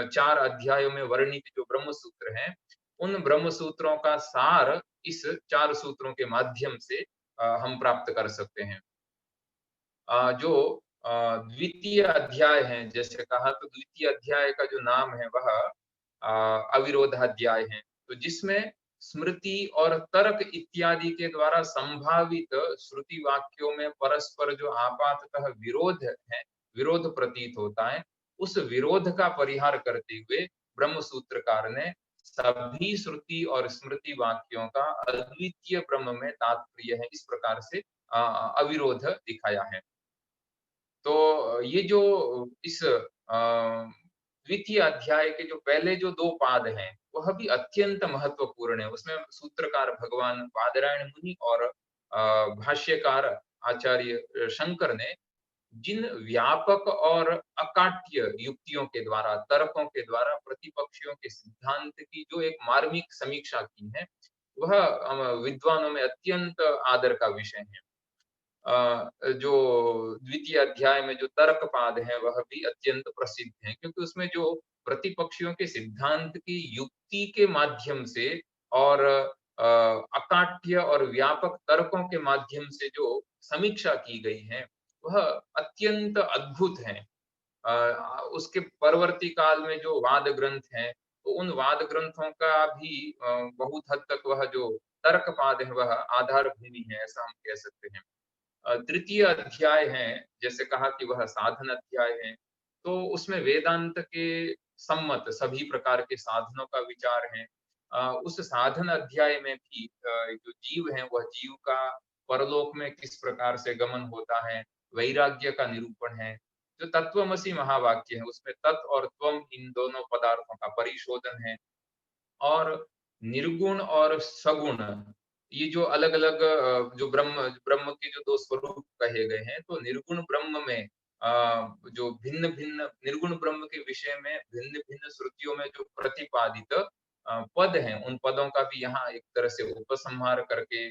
4 अध्यायों में वर्णित जो ब्रह्म सूत्र हैं, उन ब्रह्म सूत्रों का सार इस 4 सूत्रों के माध्यम से हम प्राप्त कर सकते हैं। जो द्वितीय अध्याय है, जैसे कहा, तो द्वितीय अध्याय का जो नाम है वह अविरोधाध्याय है, तो जिसमें स्मृति और तर्क इत्यादि के द्वारा संभावित श्रुति वाक्यों में परस्पर जो आपाततः विरोध है, विरोध प्रतीत होता है, उस विरोध का परिहार करते हुए ब्रह्म सूत्रकार ने सभी श्रुति और स्मृति वाक्यों का अद्वितीय ब्रह्म में तात्पर्य है, इस प्रकार से अविरोध दिखाया है। तो ये जो इस द्वितीय अध्याय के जो पहले जो 2 पाद हैं, वह भी अत्यंत महत्वपूर्ण है। उसमें सूत्रकार भगवान बादरायण मुनि और भाष्यकार आचार्य शंकर ने जिन व्यापक और अकाट्य युक्तियों के द्वारा, तर्कों के द्वारा प्रतिपक्षियों के सिद्धांत की जो एक मार्मिक समीक्षा की है, वह विद्वानों में अत्यंत आदर का विषय है। जो द्वितीय अध्याय में जो तर्क पाद है, वह भी अत्यंत प्रसिद्ध है, क्योंकि उसमें जो प्रतिपक्षियों के सिद्धांत की युक्ति के माध्यम से और अकाट्य और व्यापक तर्कों के माध्यम से जो समीक्षा की गई है, वह अत्यंत अद्भुत है। उसके परवर्ती काल में जो वाद ग्रंथ हैं, तो उन वाद ग्रंथों का भी बहुत हद तक वह जो तर्क पाद है, वह आधार भूमि है, ऐसा हम कह सकते हैं। तृतीय अध्याय है, जैसे कहा कि वह साधन अध्याय है, तो उसमें वेदांत के सम्मत सभी प्रकार के साधनों का विचार है। उस साधन अध्याय में भी जो जीव है, वह जीव का परलोक में किस प्रकार से गमन होता है, वैराग्य का निरूपण है। जो तत्वमसि महावाक्य है, उसमें तत् और त्वम, इन दोनों पदार्थों का परिशोधन है। और निर्गुण और सगुण, ये जो अलग अलग जो ब्रह्म ब्रह्म के जो 2 स्वरूप कहे गए हैं, तो निर्गुण ब्रह्म में जो भिन्न भिन्न निर्गुण ब्रह्म के विषय में भिन्न भिन्न श्रुतियों में जो प्रतिपादित पद हैं, उन पदों का भी यहाँ एक तरह से उपसंहार करके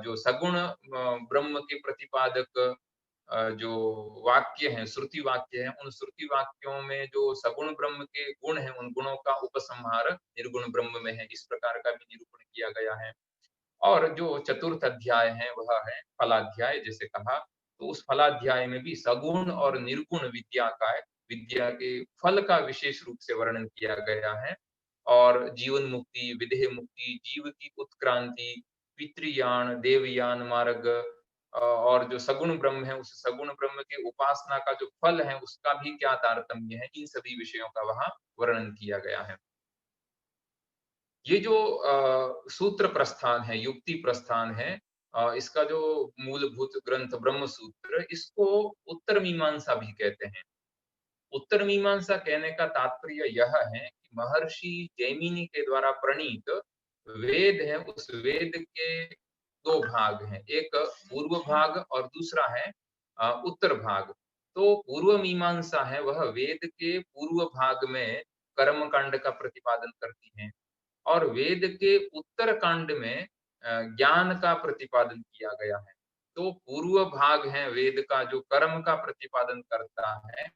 जो सगुण ब्रह्म के प्रतिपादक जो वाक्य हैं, श्रुति वाक्य हैं, उन श्रुति वाक्यों में जो सगुण ब्रह्म के गुण हैं, उन गुणों का उपसंहार निर्गुण ब्रह्म में है, इस प्रकार का भी निरूपण किया गया है। और जो चतुर्थ अध्याय है, वह है फलाध्याय, जैसे कहा, तो उस फलाध्याय में भी सगुण और निर्गुण विद्या के फल का विशेष रूप से वर्णन किया गया है। और जीवन मुक्ति, विदेह मुक्ति, जीव की उत्क्रांति, पितृयान, देवयान मार्ग, और जो सगुण ब्रह्म है, उस सगुण ब्रह्म के उपासना का जो फल है, उसका भी क्या तारतम्य है, इन सभी विषयों का वहां वर्णन किया गया है। ये जो सूत्र प्रस्थान है, युक्ति प्रस्थान है, इसका जो मूलभूत ग्रंथ ब्रह्म सूत्र, इसको उत्तर मीमांसा भी कहते हैं। उत्तर मीमांसा कहने का तात्पर्य यह है कि महर्षि जैमिनी के द्वारा प्रणीत वेद है, उस वेद के 2 भाग हैं, एक पूर्व भाग और दूसरा है उत्तर भाग। तो पूर्व मीमांसा है, वह वेद के पूर्व भाग में कर्म कांड का प्रतिपादन करती है, और वेद के उत्तर कांड में ज्ञान का प्रतिपादन किया गया है। तो पूर्व भाग है वेद का, जो कर्म का प्रतिपादन करता है,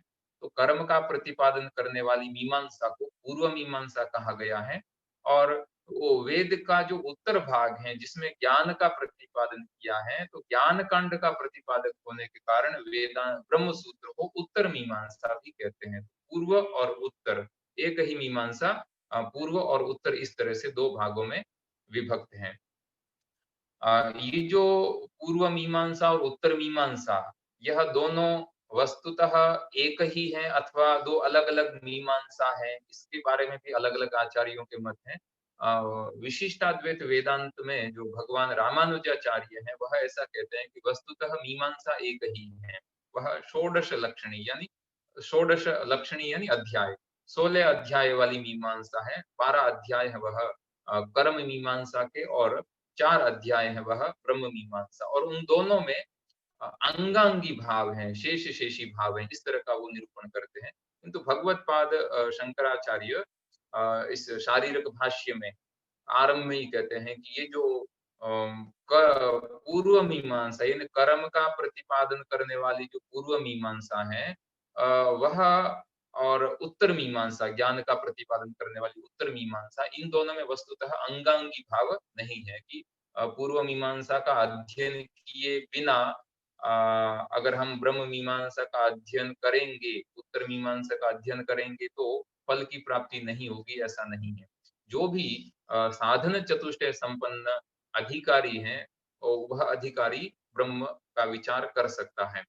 तो कर्म का प्रतिपादन करने वाली मीमांसा को पूर्व मीमांसा कहा गया है। और वो वेद का जो उत्तर भाग है, जिसमें ज्ञान का प्रतिपादन किया है, तो ज्ञान कांड का प्रतिपादक होने के कारण वेदांत ब्रह्म सूत्र को उत्तर मीमांसा भी कहते हैं। पूर्व और उत्तर एक ही मीमांसा, पूर्व और उत्तर इस तरह से 2 भागों में विभक्त हैं। ये जो पूर्व मीमांसा और उत्तर मीमांसा यह दोनों वस्तुतः एक ही है अथवा दो अलग-अलग मीमांसा है, इसके बारे में भी अलग-अलग आचार्यों के मत हैं। विशिष्टाद्वैत वेदांत में जो भगवान रामानुजाचार्य हैं, वह ऐसा कहते हैं कि वस्तुतः मीमांसा एक ही है। वह षोडश लक्षणी यानी अध्याय, 16 अध्याय वाली मीमांसा है। 12 अध्याय है वह कर्म मीमांसा के और 4 अध्याय है वह ब्रह्म मीमांसा, और उन दोनों में अंगांगी भाव हैं, शेषी भाव हैं, इस तरह का वो निरूपण करते हैं। किंतु भगवत्पाद शंकराचार्य इस शारीरक भाष्य में आरंभ में ही कहते हैं कि ये जो पूर्व मीमांसा यानी कर्म का प्रतिपादन करने वाली जो पूर्व मीमांसा है, वह और उत्तर मीमांसा ज्ञान का प्रतिपादन करने वाली उत्तर मीमांसा, इन दोनों में वस्तुतः अंगांगी भाव नहीं है कि पूर्व मीमांसा का अध्ययन किए बिना अगर हम ब्रह्म मीमांसा का अध्ययन करेंगे, उत्तर मीमांसा का अध्ययन करेंगे तो फल की प्राप्ति नहीं होगी, ऐसा नहीं है। जो भी साधन चतुष्टय संपन्न अधिकारी हैं, वह अधिकारी ब्रह्म का विचार कर सकता है।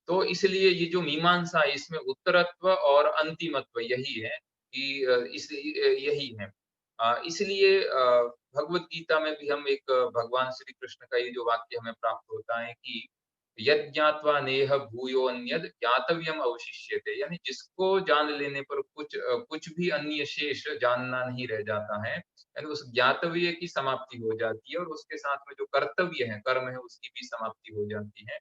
तो इसलिए ये जो मीमांसा है, इसमें उत्तरत्व और अंतिमत्व यही है कि यही है। इसलिए भगवत गीता में भी हम एक भगवान श्री कृष्ण का ये जो वाक्य हमें प्राप्त होता है कि यद ज्ञात्वा नेह भूयोन्यद ज्ञातव्यम अवशिष्यते, यानी जिसको जान लेने पर कुछ भी अन्य शेष जानना नहीं रह जाता है, यानी उस ज्ञातव्य की समाप्ति हो जाती है और उसके साथ में जो कर्तव्य है, कर्म है, उसकी भी समाप्ति हो जाती है।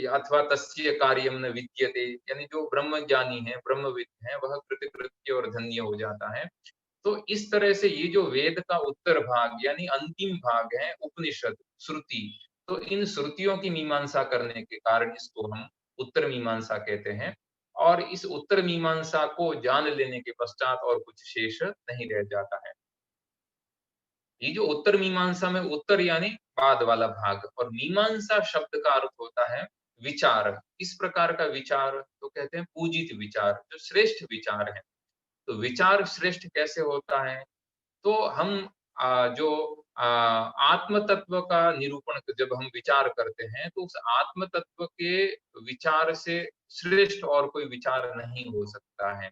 अथवा तस्य कार्यम न विद्यते, यानी जो ब्रह्मज्ञानी है, ब्रह्मविद है, वह कृतकृत्य और धन्य हो जाता है। तो इस तरह से ये जो वेद का उत्तर भाग यानी अंतिम भाग है, उपनिषद, श्रुति, तो इन श्रुतियों की मीमांसा करने के कारण इसको हम उत्तर मीमांसा कहते हैं। और इस उत्तर मीमांसा को जान लेने के पश्चात और कुछ शेष नहीं रह जाता है। ये जो उत्तर मीमांसा में उत्तर यानी बाद वाला भाग, और मीमांसा शब्द का अर्थ होता है विचार। किस प्रकार का विचार? तो कहते हैं पूजित विचार, जो श्रेष्ठ विचार है। तो विचार श्रेष्ठ कैसे होता है? तो हम जो आत्म तत्व का निरूपण जब हम विचार करते हैं, तो उस आत्म तत्व के विचार से श्रेष्ठ और कोई विचार नहीं हो सकता है,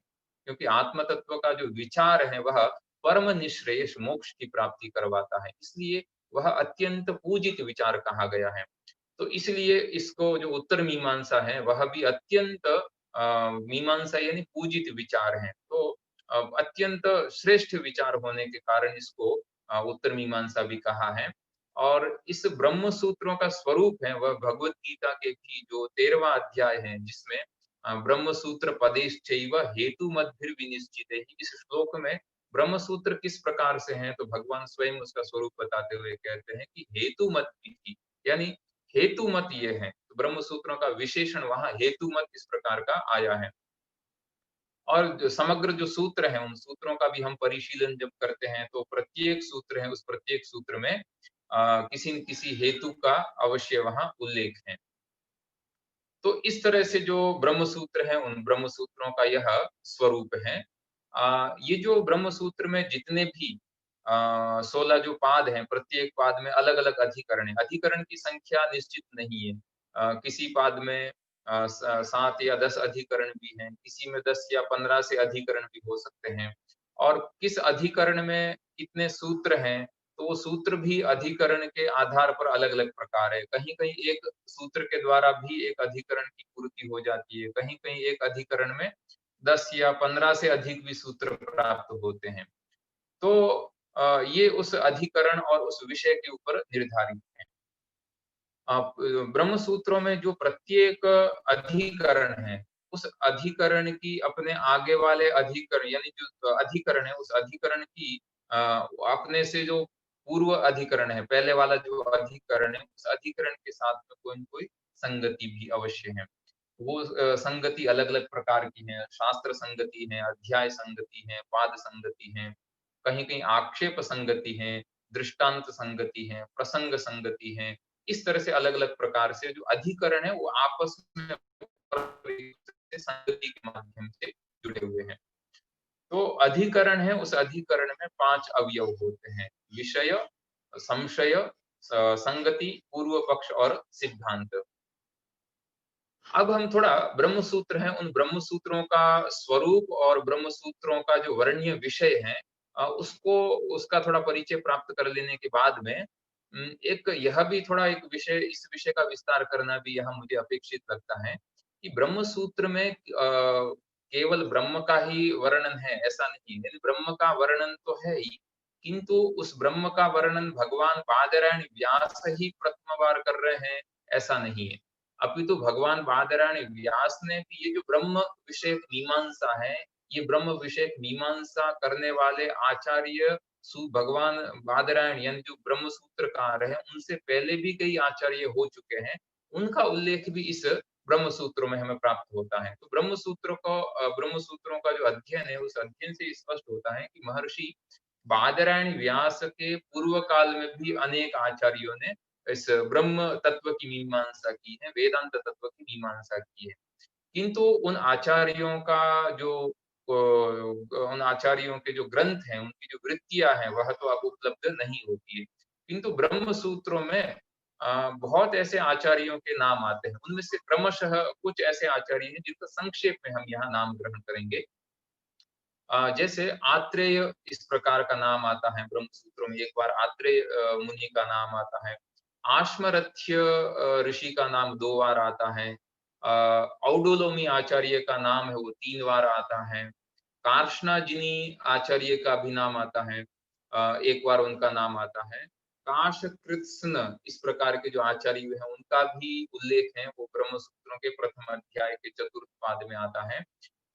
क्योंकि आत्म तत्व का जो विचार है वह परम निश्रेयस मोक्ष की प्राप्ति करवाता है, इसलिए वह अत्यंत पूजित विचार कहा गया है। तो इसलिए इसको जो उत्तर मीमांसा है वह भी अत्यंत मीमांसा यानी पूजित विचार है। तो अत्यंत श्रेष्ठ विचार होने के कारण इसको उत्तर मीमांसा भी कहा है। और इस ब्रह्म सूत्रों का स्वरूप है वह भगवत गीता के भी जो 13वां अध्याय है, जिसमें ब्रह्म सूत्र पदेश्चैव हेतु मद्भिर्विनिश्चिते ही, इस श्लोक में ब्रह्म सूत्र किस प्रकार से हैं, तो भगवान स्वयं उसका स्वरूप बताते हुए कहते हैं कि हेतु मत की, यानी हेतु मत ये है। तो ब्रह्म सूत्रों का विशेषण वहां हेतु मत इस प्रकार का आया है। और जो समग्र जो सूत्र हैं, उन सूत्रों का भी हम परिशीलन जब करते हैं, तो प्रत्येक सूत्र है, उस प्रत्येक सूत्र में किसी न किसी हेतु का अवश्य वहां उल्लेख है। तो इस तरह से जो ब्रह्म सूत्र है, उन ब्रह्म सूत्रों का यह स्वरूप है। ये जो ब्रह्म सूत्र में जितने भी 16 जो पाद हैं, प्रत्येक पाद में अलग-अलग अधिकरण है। अधिकरण की संख्या निश्चित नहीं है। किसी पाद में 7 या 10 अधिकरण भी हैं, किसी में 10 या 15 से अधिकरण भी हो सकते हैं। और किस अधिकरण में कितने सूत्र हैं, तो वो सूत्र भी अधिकरण के आधार पर अलग-अलग प्रकार है। कहीं-कहीं एक सूत्र के द्वारा भी एक अधिकरण की पूर्ति हो जाती है, कहीं-कहीं एक अधिकरण में 10 या 15 से अधिक भी सूत्र प्राप्त होते हैं। तो ये उस अधिकरण और उस विषय के ऊपर निर्धारित है। ब्रह्म सूत्रों में जो प्रत्येक अधिकरण है, उस अधिकरण की अपने आगे वाले अधिकरण यानी जो अधिकरण है, उस अधिकरण की अपने से जो पूर्व अधिकरण है, पहले वाला जो अधिकरण है, उस अधिकरण के साथ में कोई न कोई संगति भी अवश्य है। वो संगति अलग-अलग प्रकार की है, शास्त्र संगति है, अध्याय संगति है, पाद संगति है, कहीं-कहीं आक्षेप संगति है, दृष्टांत संगति है, प्रसंग संगति है। इस तरह से अलग-अलग प्रकार से जो अधिकरण है, वो आपस में संगति के माध्यम से जुड़े हुए हैं। तो अधिकरण है, उस अधिकरण में 5 अवयव होते हैं: विषय, संशय, संगति, पूर्व पक्ष और सिद्धांत। अब हम थोड़ा ब्रह्म सूत्र हैं, उन ब्रह्म सूत्रों का स्वरूप और ब्रह्म सूत्रों का जो वर्णीय विषय है उसको उसका थोड़ा परिचय प्राप्त कर लेने के बाद में एक यह भी थोड़ा एक विषय इस विषय का विस्तार करना भी यहाँ मुझे अपेक्षित लगता है कि ब्रह्म सूत्र में केवल ब्रह्म का ही वर्णन है ऐसा नहीं है। ब्रह्म का वर्णन तो है ही, किंतु उस ब्रह्म का वर्णन भगवान बादरायण व्यास ही प्रथम बार कर रहे हैं ऐसा नहीं है। अपितु भगवान बादरायण व्यास ने भी ये जो ब्रह्म विषयक मीमांसा है, ये ब्रह्म विषयक मीमांसा करने वाले आचार्य भगवान बादरायण यानी जो ब्रह्म सूत्रकार है, उनसे पहले भी कई आचार्य हो चुके हैं। उनका उल्लेख भी इस ब्रह्म सूत्रों में हमें प्राप्त होता है। तो ब्रह्म सूत्रों का जो अध्ययन है, उस अध्ययन से स्पष्ट होता है कि महर्षि बादरायण व्यास के पूर्व काल में भी अनेक आचार्यों ने इस ब्रह्म तत्व की मीमांसा की है, वेदांत तत्व की मीमांसा की है। किंतु उन आचार्यों के जो ग्रंथ हैं, उनकी जो वृत्तियां हैं, वह तो अब उपलब्ध नहीं होती है। किंतु ब्रह्म सूत्रों में बहुत ऐसे आचार्यों के नाम आते हैं। उनमें से क्रमशः कुछ ऐसे आचार्य हैं जिनका संक्षेप में हम यहाँ नाम ग्रहण करेंगे। जैसे आत्रेय इस प्रकार का नाम आता है ब्रह्म सूत्रों में। एक बार आत्रेय मुनि का नाम आता है। आश्मरथ्य ऋषि का नाम 2 बार आता है। औडुलोमी आचार्य का नाम है वो 3 बार आता है। कार्ष्णाजिनी आचार्य का भी नाम आता है, 1 बार उनका नाम आता है। काशकृत्स्न इस प्रकार के जो आचार्य हैं उनका भी उल्लेख है, वो ब्रह्म सूत्रों के प्रथम अध्याय के चतुर्थ पाद में आता है।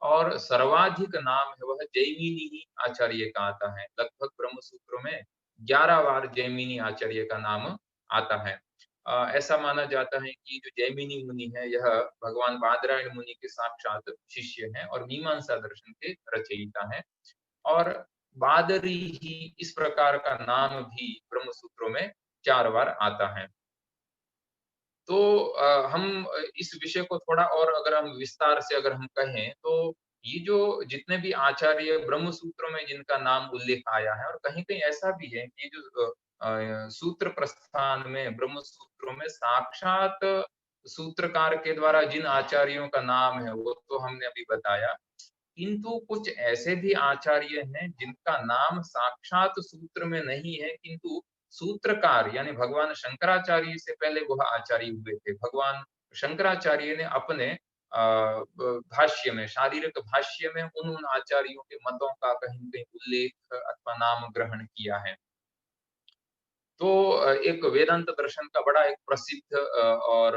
और सर्वाधिक नाम है वह जैमिनी आचार्य का आता है। लगभग ब्रह्म सूत्रों में 11 बार जैमिनी आचार्य का नाम आता है। ऐसा माना जाता है कि जो जैमिनी मुनि है यह भगवान बादरायण मुनि के साक्षात शिष्य हैं और मीमांसा दर्शन के रचयिता हैं। और बादरी ही इस प्रकार का नाम भी ब्रह्म सूत्रों में 4 बार आता है। तो हम इस विषय को थोड़ा और अगर हम विस्तार से अगर हम कहें तो ये जो जितने भी आचार्य ब्रह्म सूत्रों में जिनका नाम उल्लेख आया है, और कहीं-कहीं ऐसा भी है कि जो सूत्र प्रस्थान में ब्रह्म सूत्रों में साक्षात सूत्रकार के द्वारा जिन आचार्यों का नाम है वो तो हमने अभी बताया, किंतु कुछ ऐसे भी आचार्य हैं जिनका नाम साक्षात सूत्र में नहीं है, किंतु सूत्रकार यानी भगवान शंकराचार्य से पहले वह आचार्य हुए थे। भगवान शंकराचार्य ने अपने भाष्य में, शारीरिक भाष्य में उन आचार्यों के मतों का कहीं कहीं उल्लेख अथवा नाम ग्रहण किया है। तो एक वेदांत दर्शन का बड़ा एक प्रसिद्ध और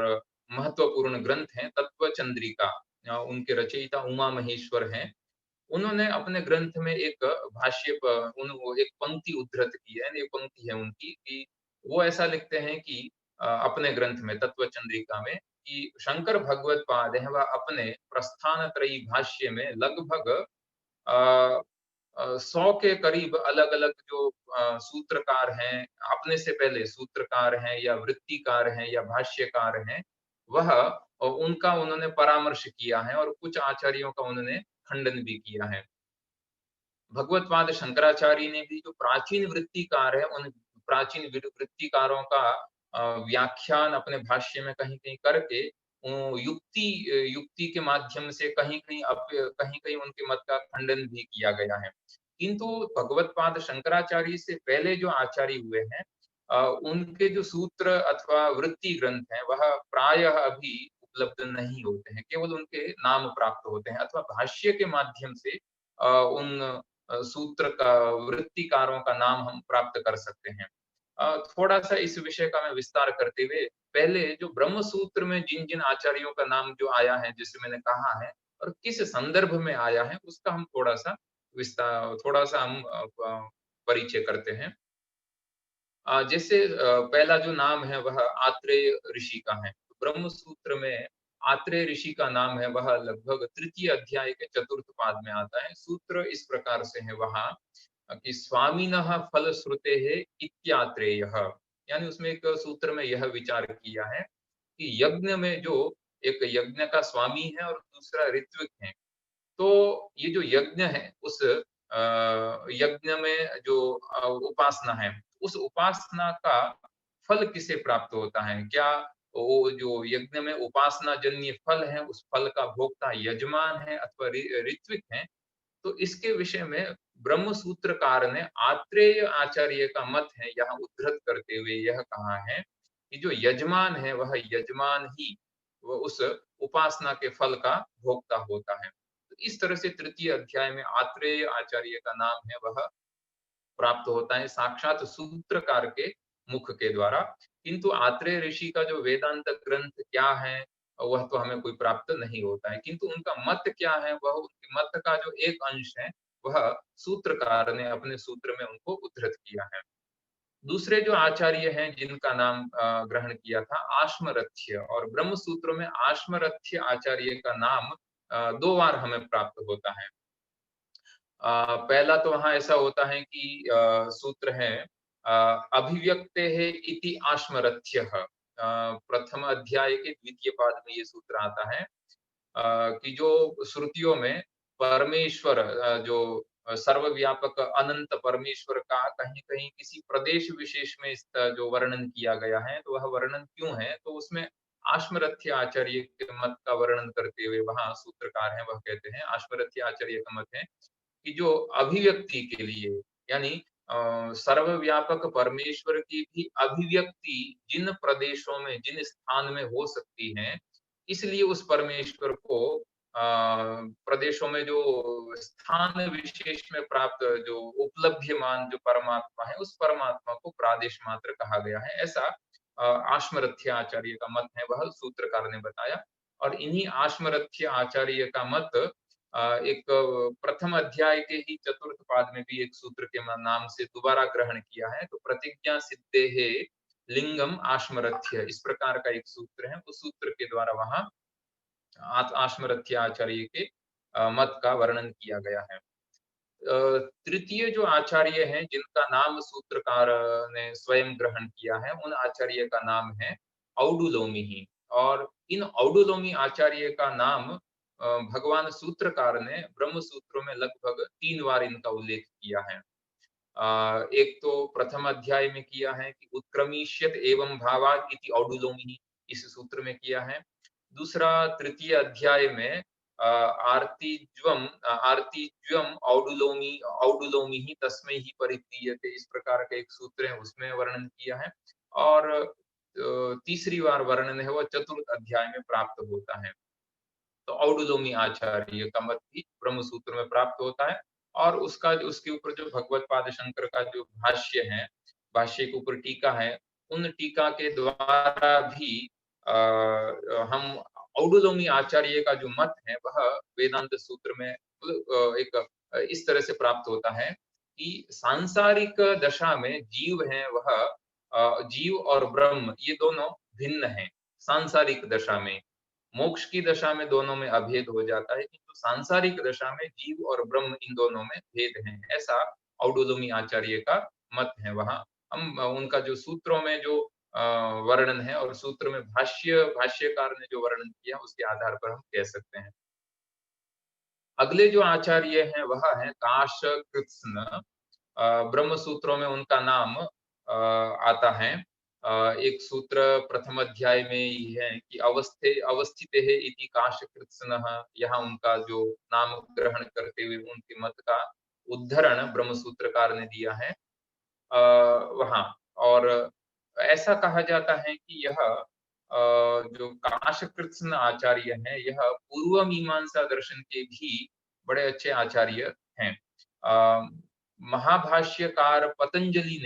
महत्वपूर्ण ग्रंथ है तत्व चंद्रिका। उनके रचयिता उमा महेश्वर हैं। उन्होंने अपने ग्रंथ में एक एक पंक्ति उद्धृत की है। ये पंक्ति है उनकी कि वो ऐसा लिखते हैं कि अपने ग्रंथ में तत्व चंद्रिका में कि शंकर भगवत पाद है वह अपने प्रस्थान त्रयी भाष्य में लगभग 100 के करीब अलग-अलग जो सूत्रकार हैं, अपने से पहले सूत्रकार हैं या वृत्तिकार हैं या भाष्यकार हैं, वह उनका उन्होंने परामर्श किया है और कुछ आचार्यों का उन्होंने खंडन भी किया है। भगवत्पाद शंकराचार्य ने भी जो प्राचीन वृत्तिकार है, उन प्राचीन वृत्तिकारों का व्याख्यान अपने भाष्य में कहीं-कहीं करके युक्ति के माध्यम से कहीं-कहीं उनके मत का खंडन भी किया गया है। किंतु भगवत्पाद शंकराचार्य से पहले जो आचार्य हुए हैं, उनके जो सूत्र अथवा वृत्ति ग्रंथ हैं, वह प्रायः अभी उपलब्ध नहीं होते हैं। केवल उनके नाम प्राप्त होते हैं अथवा भाष्य के माध्यम से उन सूत्र का वृत्तिकारों का नाम हम प्राप्त कर सकते हैं। थोड़ा-सा इस विषय का मैं विस्तार करते हुए पहले जो ब्रह्म सूत्र में जिन-जिन आचार्यों का नाम जो आया है, जैसे मैंने कहा है और किस संदर्भ में आया है, उसका हम थोड़ा-सा हम परिचय करते हैं। जैसे पहला जो नाम है वह आत्रेय ऋषि का है। ब्रह्म सूत्र में आत्रेय ऋषि का नाम है, वह लगभग तृतीय अध्याय के चतुर्थ पाद में आता है। सूत्र इस प्रकार से है वहाँ कि स्वामिनः फलश्रुतेः इत्यात्रेयः, यानी उसमें एक सूत्र में यह विचार किया है कि यज्ञ में जो एक यज्ञ का स्वामी है और दूसरा ऋत्विक है, तो ये जो यज्ञ है उस यज्ञ में जो उपासना है, उस उपासना का फल किसे प्राप्त होता है? क्या वो जो यज्ञ में उपासना जन्य फल है, उस फल का भोक्ता यजमान है अथवा ऋत्विक है? तो इसके विषय में ब्रह्म सूत्रकार ने आत्रेय आचार्य का मत है यहाँ उद्धृत करते हुए यह कहा है कि जो यजमान है वह यजमान ही वह उस उपासना के फल का भोक्ता होता है। तो इस तरह से तृतीय अध्याय में आत्रेय आचार्य का नाम है वह प्राप्त होता है साक्षात सूत्रकार के मुख के द्वारा। किंतु आत्रेय ऋषि का जो वेदांत ग्रंथ क्या है वह तो हमें कोई प्राप्त नहीं होता है, किंतु उनका मत क्या है वह उनके मत का जो एक अंश है वह सूत्रकार ने अपने सूत्र में उनको उद्धृत किया है। दूसरे जो आचार्य हैं जिनका नाम ग्रहण किया था आश्मरथ्य, और ब्रह्म सूत्रों में आश्मरथ्य आचार्य का नाम 2 बार हमें प्राप्त होता है। पहला तो वहाँ ऐसा होता है कि सूत्र है अभिव्यक्ते है इति आश्मरथ्यः, प्रथम अध्याय के द्वितीय पाद में ये सूत्र आता है कि जो श्रुतियों में परमेश्वर जो सर्वव्यापक अनंत परमेश्वर का कहीं-कहीं किसी प्रदेश विशेष में इसका जो वर्णन किया गया है, तो वह वर्णन क्यों है? तो उसमें आश्मरथ्य आचार्य के मत का वर्णन करते हुए वहाँ सूत्रकार हैं, वह कहते हैं आश्मरथ्य आचार्य का मत है कि जो अभिव्यक्ति के लिए यानी सर्वव्यापक परमेश्वर की भी अभिव्यक्ति जिन प्रदेशों में, जिन स्थान में हो सकती है, इसलिए उस परमेश्वर को प्रदेशों में जो स्थान विशेष में प्राप्त जो उपलब्ध्यमान जो परमात्मा है, उस परमात्मा को प्रादेश मात्र कहा गया है। ऐसा आश्मरथ्य आचार्य का मत है, वह सूत्रकार ने बताया। और इन्हीं आश्मरथ्य आचार्य का मत एक प्रथम अध्याय के ही चतुर्थ पाद में भी एक सूत्र के नाम से दोबारा ग्रहण किया है। तो प्रतिज्ञा सिद्धेः लिंगम आश्मरथ्य, इस प्रकार का एक सूत्र है। उस सूत्र के द्वारा वहाँ आश्मरथ्य आचार्य के मत का वर्णन किया गया है। तृतीय जो आचार्य हैं जिनका नाम सूत्रकार ने स्वयं ग्रहण किया है, उन आचार्य का नाम है औडुलोमी। और इन औडुलोमी आचार्य का नाम भगवान सूत्रकार ने ब्रह्म सूत्रों में लगभग 3 बार इनका उल्लेख किया है। एक तो प्रथम अध्याय में किया है कि उत्क्रमिष्यत एवं भावात् इति औडुलोमी, इस सूत्र में किया है। दूसरा तृतीय अध्याय में आर्तिज्वम औडुलोमी ही तस्मै ही परितीयते, इस प्रकार का एक सूत्र है, उसमें वर्णन किया है। और तीसरी बार वर्णन है वह चतुर्थ अध्याय में प्राप्त होता है। तो औडुलोमी आचार्य का मत भी ब्रह्म सूत्र में प्राप्त होता है। और उसके ऊपर जो भगवत पाद शंकर का जो भाष्य है, भाष्य के ऊपर टीका है, उन टीका के द्वारा भी हम औडुलोमी आचार्य का जो मत है वह वेदांत सूत्र में एक इस तरह से प्राप्त होता है कि सांसारिक दशा में जीव है वह जीव और ब्रह्म ये दोनों भिन्न हैं। सांसारिक दशा में, मोक्ष की दशा में दोनों में अभेद हो जाता है, किंतु सांसारिक दशा में जीव और ब्रह्म इन दोनों में भेद है, ऐसा औडुलोमी आचार्य का मत है। वहाँ हम उनका जो सूत्रों में जो वर्णन है और सूत्र में भाष्यकार ने जो वर्णन किया उसके आधार पर हम कह सकते हैं। अगले जो आचार्य हैं वह है काशकृत्स्न। ब्रह्म सूत्रों में उनका नाम आता है। एक सूत्र प्रथम अध्याय में ही है कि अवस्थिते है इति काशकृत्स्नः, यहाँ उनका जो नाम ग्रहण करते हुए उनके मत का उद्धरण ब्रह्म सूत्रकार ने दिया है वहाँ। और ऐसा कहा जाता है कि यह जो काशकृत्स्न आचार्य है यह पूर्व मीमांसा दर्शन के भी बड़े अच्छे आचार्य हैं। महाभाष्यकार पतंजलि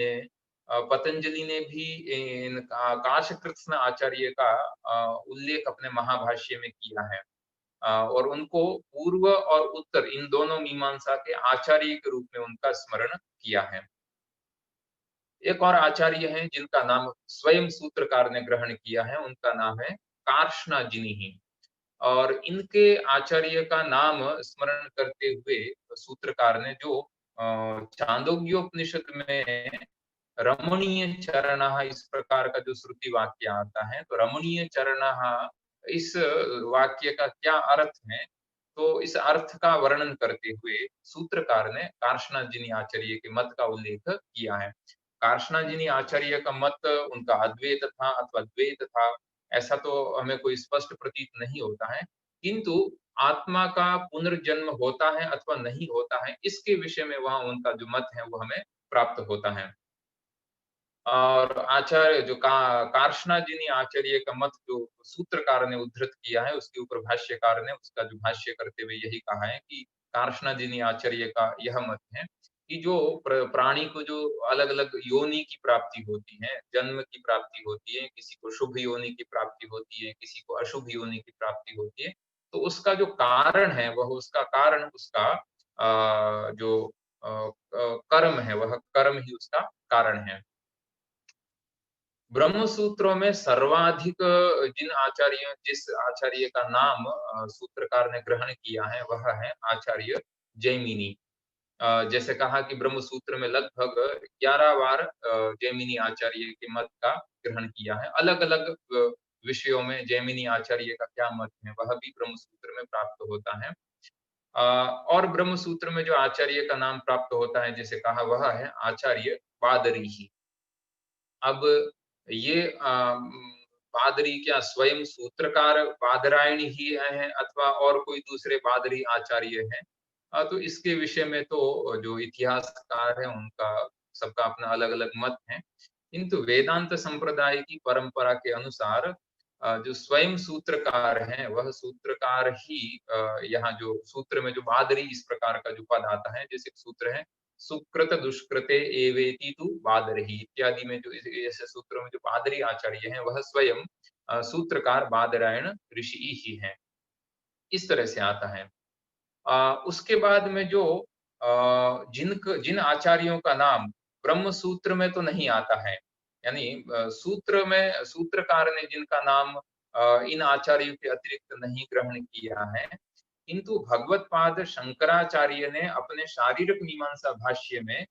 ने भी इन काशकृत्स्न आचार्य का उल्लेख अपने महाभाष्य में किया है और उनको पूर्व और उत्तर इन दोनों मीमांसा के आचार्य के रूप में उनका स्मरण किया है। एक और आचार्य हैं जिनका नाम स्वयं सूत्रकार ने ग्रहण किया है, उनका नाम है कार्ष्णाजिनिः। और इनके आचार्य का नाम स्मरण करते हुए सूत्रकार ने जो छांदोग्योपनिषद में रमणीय चरणः इस प्रकार का जो श्रुति वाक्य आता है, तो रमणीय चरणः इस वाक्य का क्या अर्थ है, तो इस अर्थ का वर्णन करते हुए सूत्रकार ने कार्ष्णाजिनि आचार्य के मत का उल्लेख किया है। कार्ष्णाजिनी आचार्य का मत उनका अद्वैत था अथवा द्वैत था, ऐसा तो हमें कोई स्पष्ट प्रतीत नहीं होता है। किंतु आत्मा का पुनर्जन्म होता है अथवा नहीं होता है, इसके विषय में वहाँ उनका जो मत है वो हमें प्राप्त होता है। और आचार्य जो कार्ष्णाजिनी आचार्य का मत जो सूत्रकार ने उद्धृत किया है, उसके ऊपर भाष्यकार ने उसका जो भाष्य करते हुए यही कहा है कि कार्ष्णाजिनी आचार्य का यह मत है कि जो प्राणी को जो अलग-अलग योनि की प्राप्ति होती है, जन्म की प्राप्ति होती है, किसी को शुभ योनि की प्राप्ति होती है, किसी को अशुभ योनि की प्राप्ति होती है, तो उसका जो कारण है, वह उसका कारण उसका जो कर्म है, वह कर्म ही उसका कारण है। ब्रह्म सूत्रों में सर्वाधिक जिस आचार्य का नाम सूत्रकार ने ग्रहण किया है, वह है आचार्य जैमिनी। जैसे कहा कि ब्रह्म सूत्र में लगभग 11 बार जैमिनी आचार्य के मत का ग्रहण किया है। अलग-अलग विषयों में जैमिनी आचार्य का क्या मत है, वह भी ब्रह्म सूत्र में प्राप्त होता है। और ब्रह्म सूत्र में जो आचार्य का नाम प्राप्त होता है, जैसे कहा, वह है आचार्य बादरी। अब ये पादरी क्या स्वयं सूत्रकार बादरायण ही है अथवा और कोई दूसरे बादरी आचार्य हैं? तो इसके विषय में तो जो इतिहासकार हैं उनका सबका अपना अलग-अलग मत है। किंतु वेदांत संप्रदाय की परंपरा के अनुसार जो स्वयं सूत्रकार हैं, वह सूत्रकार ही यहाँ जो सूत्र में जो बादरी इस प्रकार का जो पद आता है, जैसे सूत्र है सुकृत दुष्कृते एवेति तु बादरहि इत्यादि में जो ऐसे सूत्रों में जो बादरी आचार्य हैं, वह स्वयं सूत्रकार बादरायण ऋषि ही हैं। इस तरह से आता है। उसके बाद में जो जिन आचार्यों का नाम ब्रह्म सूत्र में तो नहीं आता है, यानी सूत्र में सूत्रकार ने जिनका नाम इन आचार्यों के अतिरिक्त नहीं ग्रहण किया है, किंतु भगवत्पाद शंकराचार्य ने अपने शारीरिक मीमांसा भाष्य में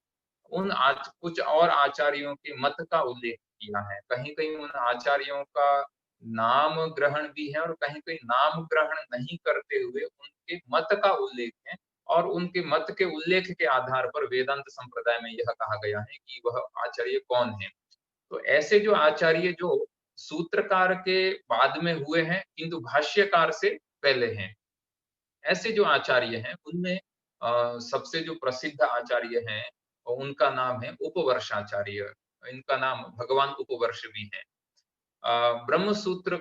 कुछ और आचार्यों के मत का उल्लेख किया है। कहीं-कहीं उन आचार्यों का नाम ग्रहण भी है और कहीं-कहीं नाम ग्रहण नहीं करते हुए उनके मत का उल्लेख है और उनके मत के उल्लेख के आधार पर वेदांत संप्रदाय में यह कहा गया है कि वह आचार्य कौन है। तो ऐसे जो आचार्य जो सूत्रकार के बाद में हुए हैं, किंतु भाष्यकार से पहले हैं, ऐसे जो आचार्य हैं उनमें सबसे जो प्रसिद्ध आचार्य हैं उनका नाम है उपवर्षाचार्य। इनका नाम भगवान उपवर्ष भी है। ब्रह्म सूत्र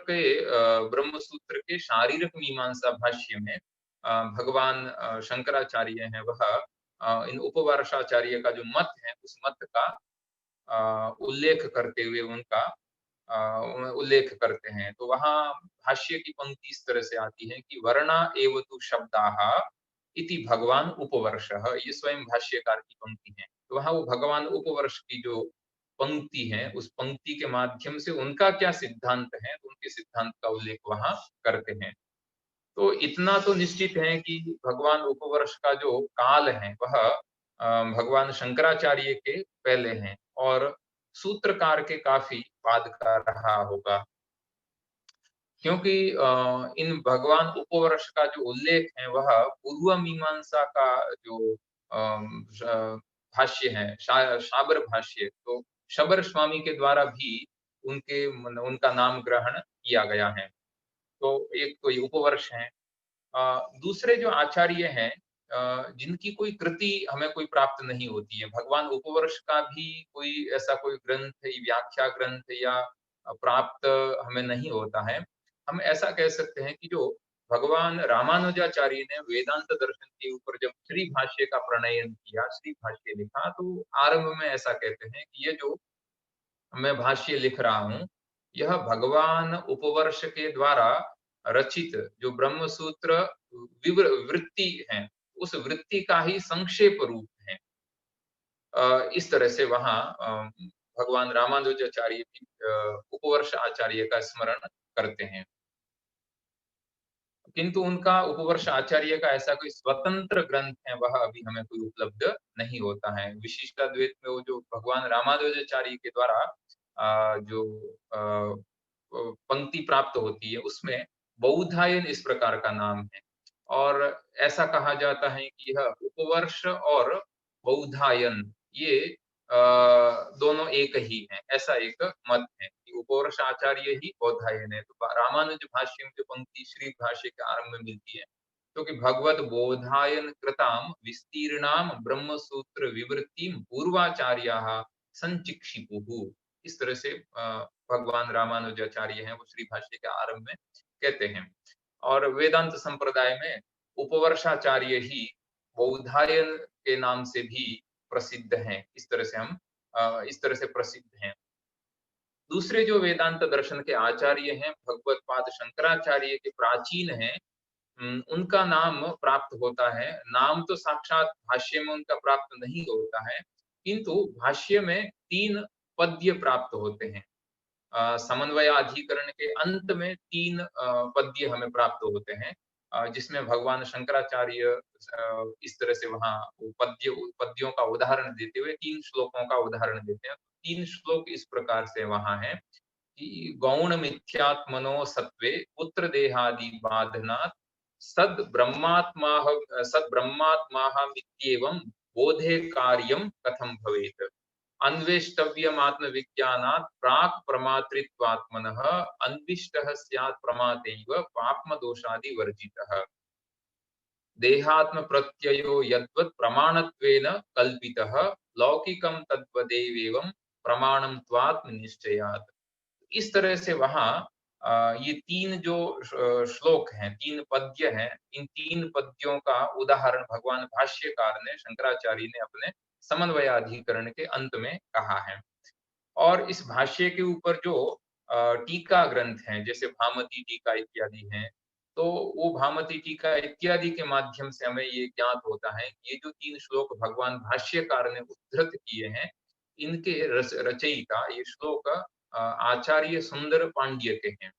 के शारीरिक मीमांसा भाष्य में भगवान शंकराचार्य हैं, वह इन उपवर्षाचार्य का जो मत है उस मत का उल्लेख करते हुए उनका उल्लेख करते हैं। तो वहाँ भाष्य की पंक्ति इस तरह से आती है कि वर्णा एव तु शब्दाः इति भगवान उपवर्षः, ये स्वयं भाष्यकार की पंक्ति है। तो वहाँ वो भगवान उपवर्ष की जो पंक्ति है, उस पंक्ति के माध्यम से उनका क्या सिद्धांत है, तो उनके सिद्धांत का उल्लेख वहाँ करते हैं। तो इतना तो निश्चित है कि भगवान उपवर्ष का जो काल है वह भगवान शंकराचार्य के पहले हैं और सूत्रकार के काफी बाद का रहा होगा। क्योंकि इन भगवान उपवर्ष का जो उल्लेख है वह पूर्व मीमांसा का जो भाष्य है, शाबर भाष्य, तो शबर स्वामी के द्वारा भी उनका नाम ग्रहण किया गया है। तो एक तो ये उपवर्ष है। दूसरे जो आचार्य हैं जिनकी कोई कृति हमें कोई प्राप्त नहीं होती है, भगवान उपवर्ष का भी कोई ऐसा कोई ग्रंथ, व्याख्या ग्रंथ या प्राप्त हमें नहीं होता है। हम ऐसा कह सकते हैं कि जो भगवान रामानुजाचार्य ने वेदांत दर्शन के ऊपर जब श्री भाष्य का प्रणयन किया, श्री भाष्य लिखा, तो आरंभ में ऐसा कहते हैं कि ये जो मैं भाष्य लिख रहा हूँ, यह भगवान उपवर्ष के द्वारा रचित जो ब्रह्म सूत्र वृत्ति है, उस वृत्ति का ही संक्षेप रूप है। इस तरह से वहाँ भगवान रामानुजाचार्य भी उपवर्ष आचार्य का स्मरण करते हैं। किंतु उनका उपवर्ष आचार्य का ऐसा कोई स्वतंत्र ग्रंथ है, वह अभी हमें कोई उपलब्ध नहीं होता है। विशिष्टाद्वैत में वो जो भगवान रामानुजाचार्य के द्वारा जो पंक्ति प्राप्त होती है, उसमें बौधायन इस प्रकार का नाम है और ऐसा कहा जाता है कि यह उपवर्ष और बौधायन ये दोनों एक ही हैं, ऐसा एक मत है कि उपवर्ष आचार्य ही बोधायन है। तो रामानुज भाष्य में जो पंक्ति श्री भाष्य के आरंभ में मिलती है, तो कि भगवत बोधायन कृताम विस्तीर्णाम ब्रह्म सूत्र विवृत्तिम पूर्वाचार्याः संचिक्षिपुः। इस तरह से भगवान रामानुजाचार्य हैं, वो श्री भाष्य के आरंभ में कहते हैं। और वेदांत संप्रदाय में उपवर्षाचार्य ही बौधायन के नाम से भी प्रसिद्ध हैं। इस तरह से हम इस तरह से प्रसिद्ध हैं। दूसरे जो वेदांत दर्शन के आचार्य हैं, भगवत पाद शंकराचार्य के प्राचीन हैं, उनका नाम प्राप्त होता है। नाम तो साक्षात भाष्य में उनका प्राप्त नहीं होता है, किंतु भाष्य में 3 पद्य प्राप्त होते हैं। समन्वयाधिकरण के अंत में 3 पद्य हमें प्राप्त होते हैं, जिसमें भगवान शंकराचार्य इस तरह से वहाँ पद्यों का उदाहरण देते हुए 3 श्लोकों का उदाहरण देते हैं। 3 श्लोक इस प्रकार से वहाँ है कि गौण मिथ्यात्मनो सत्वे पुत्र देहादि बाधनात् सद ब्रह्मात्मा मित्येवं बोधे कार्यम कथम भवेत्। अन्वेष्टव्यमात्म विज्ञानात् प्राक् प्रमातृत्वात्मनः अन्विष्टः स्यात् प्रमातैव पाप्म दोषादि वर्जितः। देहात्म प्रत्ययो यद्वत् प्रमाणत्वेन कल्पितः लौकिकं तद्वदेवेवं प्रमाणं त्वात्म निश्चयात्। इस तरह से वहाँ ये 3 जो श्लोक हैं, 3 पद्य हैं, इन 3 पद्यों का उदाहरण भगवान भाष्यकार ने, शंकराचार्य ने अपने समन्वयाधिकरण के अंत में कहा है। और इस भाष्य के ऊपर जो टीका ग्रंथ हैं, जैसे भामती टीका इत्यादि हैं, तो वो भामती टीका इत्यादि के माध्यम से हमें ये ज्ञात होता है कि ये जो 3 श्लोक भगवान भाष्यकार ने उद्धृत किए हैं, इनके रचयिता ये श्लोक आचार्य सुंदर पांड्य के हैं।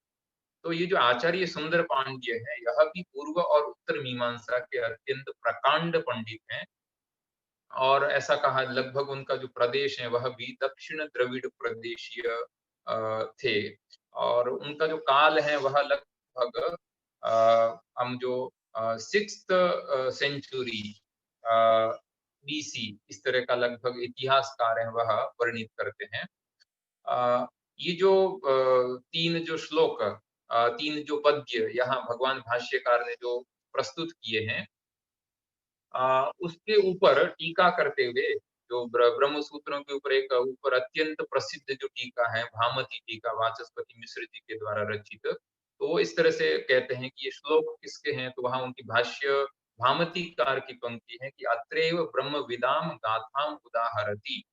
तो ये जो आचार्य सुंदर पांड्य है, यह भी पूर्व और उत्तर मीमांसा के अत्यंत प्रकांड पंडित हैं। और ऐसा कहा, लगभग उनका जो प्रदेश है वह भी दक्षिण द्रविड़ प्रदेशीय थे। और उनका जो काल है वह लगभग हम जो 6th सेंचुरी BC इस तरह का लगभग इतिहासकार है वह वर्णित करते हैं। ये जो 3 जो श्लोक 3 जो पद्य यहाँ भगवान भाष्यकार ने जो प्रस्तुत किए हैं, उसके ऊपर टीका करते हुए जो ब्रह्म सूत्रों के ऊपर एक ऊपर अत्यंत प्रसिद्ध जो टीका है, भामती टीका, वाचस्पति मिश्र जी के द्वारा रचित, तो वो इस तरह से कहते हैं कि ये श्लोक किसके हैं, तो वहां उनकी भाष्य भामतीकार की पंक्ति है कि अत्रैव ब्रह्म विदाम गाथाम उदाहरति।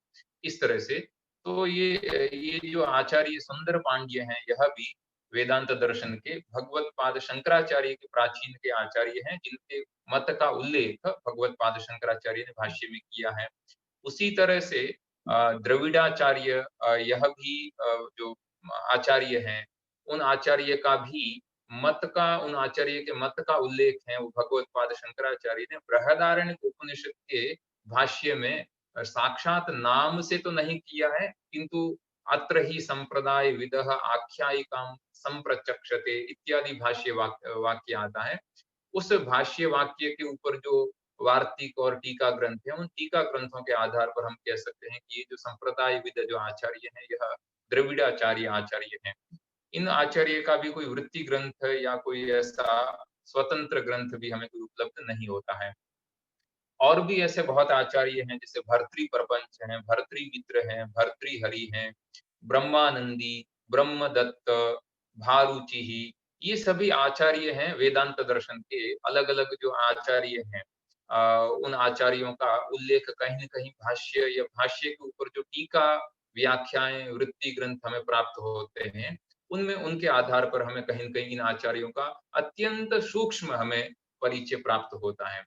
इस तरह से तो ये जो आचार्य सुंदर पांड्य हैं, यह भी वेदांत दर्शन के भगवत पाद शंकराचार्य के प्राचीन के आचार्य हैं, जिनके मत का उल्लेख भगवत पाद शंकराचार्य ने भाष्य में किया है। उसी तरह से द्रविड़ाचार्य यह भी जो आचार्य हैं, उन आचार्य का भी उन आचार्य के मत का उल्लेख है वो भगवत पाद शंकराचार्य ने बृहदारण्यक उपनिषद के भाष्य में साक्षात नाम से तो नहीं किया है, किंतु अत्र ही संप्रदाय विदः आख्यायिकां संप्रचक्षते इत्यादि भाष्य वाक्य आता है। उस भाष्य वाक्य के ऊपर जो वार्तिक और टीका ग्रंथ है, उन टीका ग्रंथों के आधार पर हम कह सकते हैं कि ये जो संप्रदाय विद जो आचार्य है, यह द्रविड़ाचार्य आचार्य है। इन आचार्य का भी कोई वृत्ति ग्रंथ या कोई ऐसा स्वतंत्र ग्रंथ भी हमें कोई उपलब्ध नहीं होता है। और भी ऐसे बहुत आचार्य हैं, जैसे भर्तृ प्रपंच हैं, भर्तृमित्र हैं, भर्तृहरि हैं, ब्रह्मानंदी, ब्रह्मदत्त, भारुचि, ये सभी आचार्य हैं वेदांत दर्शन के। अलग अलग जो आचार्य हैं, उन आचार्यों का उल्लेख कहीं न कहीं भाष्य या भाष्य के ऊपर जो टीका व्याख्याएं वृत्ति ग्रंथ हमें प्राप्त होते हैं, उनमें उनके आधार पर हमें कहीं न कहीं इन आचार्यों का अत्यंत सूक्ष्म हमें परिचय प्राप्त होता है।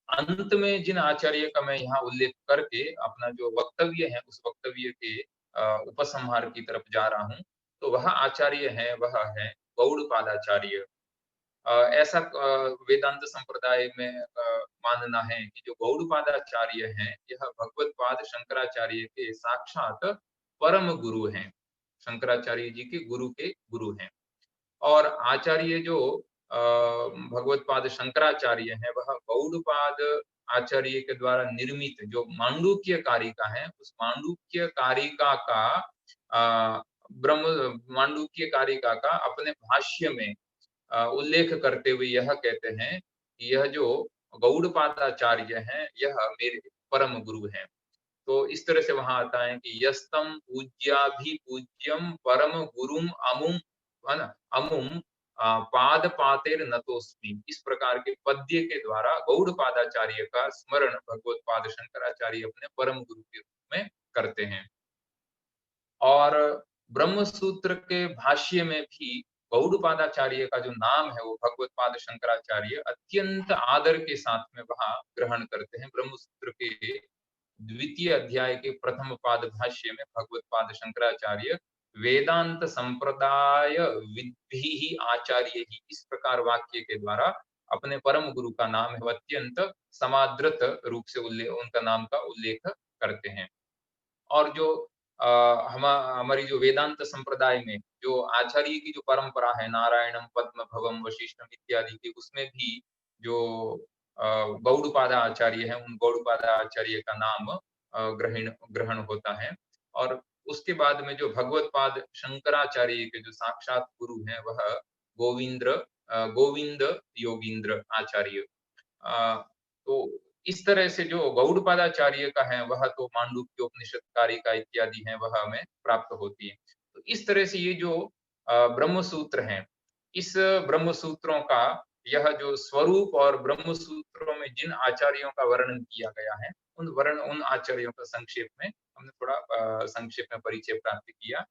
अंत में जिन आचार्य का मैं यहाँ उल्लेख करके अपना जो वक्तव्य है, उस वक्तव्य के उपसंहार की तरफ जा रहा हूँ, तो वह आचार्य है, वह है गौड़पादाचार्य। ऐसा वेदांत संप्रदाय में मानना है कि जो गौड़पादाचार्य हैं, यह भगवत पाद शंकराचार्य के साक्षात परम गुरु हैं, शंकराचार्य जी के गुरु हैं। और आचार्य जो भगवत पाद शंकराचार्य हैं, वह गौड़पाद आचार्य के द्वारा निर्मित जो मांडूक्य कारिका है, उस मांडूक्य कारिका का मांडूक्य कारिका का अपने भाष्य में उल्लेख करते हुए यह कहते हैं कि यह जो गौड़पादाचार्य हैं, यह मेरे परम गुरु हैं। तो इस तरह से वहां आता है कि यस्तम पूज्याभि पूज्यम परम गुरुम अमुम, है ना, अमुम पाद पातेर नतोस्मि, इस प्रकार के पद्य के द्वारा गौड़पादाचार्य का स्मरण भगवत पाद शंकराचार्य अपने परम गुरु के रूप में करते हैं। और ब्रह्म सूत्र के भाष्य में भी गौड़पादाचार्य का जो नाम है वो भगवत पाद शंकराचार्य अत्यंत आदर के साथ में वहां ग्रहण करते हैं। ब्रह्म सूत्र के द्वितीय अध्याय के प्रथम पाद भाष्य में भगवत पाद शंकराचार्य वेदांत संप्रदाय विद्धि आचार्य ही, इस प्रकार वाक्य के द्वारा अपने परम गुरु का नाम है अत्यंत समादृत रूप से उनका नाम का उल्लेख करते हैं। और जो हमारी जो वेदांत संप्रदाय में जो आचार्य की जो परंपरा है, नारायणम पद्म भवम वशिष्ठम इत्यादि की, उसमें भी जो गौड़पादा आचार्य है, उन गौड़पादा आचार्य का नाम ग्रहण होता है। और उसके बाद में जो भगवत पाद शंकराचार्य के जो साक्षात गुरु हैं वह गोविंद योगींद्र आचार्य। तो इस तरह से जो गौड़पादाचार्य का है वह तो मांडूक्य उपनिषद कारिका इत्यादि है वह हमें प्राप्त होती है। तो इस तरह से ये जो ब्रह्म सूत्र हैं, इस ब्रह्म सूत्रों का यह जो स्वरूप और ब्रह्म सूत्रों में जिन आचार्यों का वर्णन किया गया है, उन आचार्यों का संक्षेप में हमने थोड़ा संक्षेप में परिचय प्राप्त किया।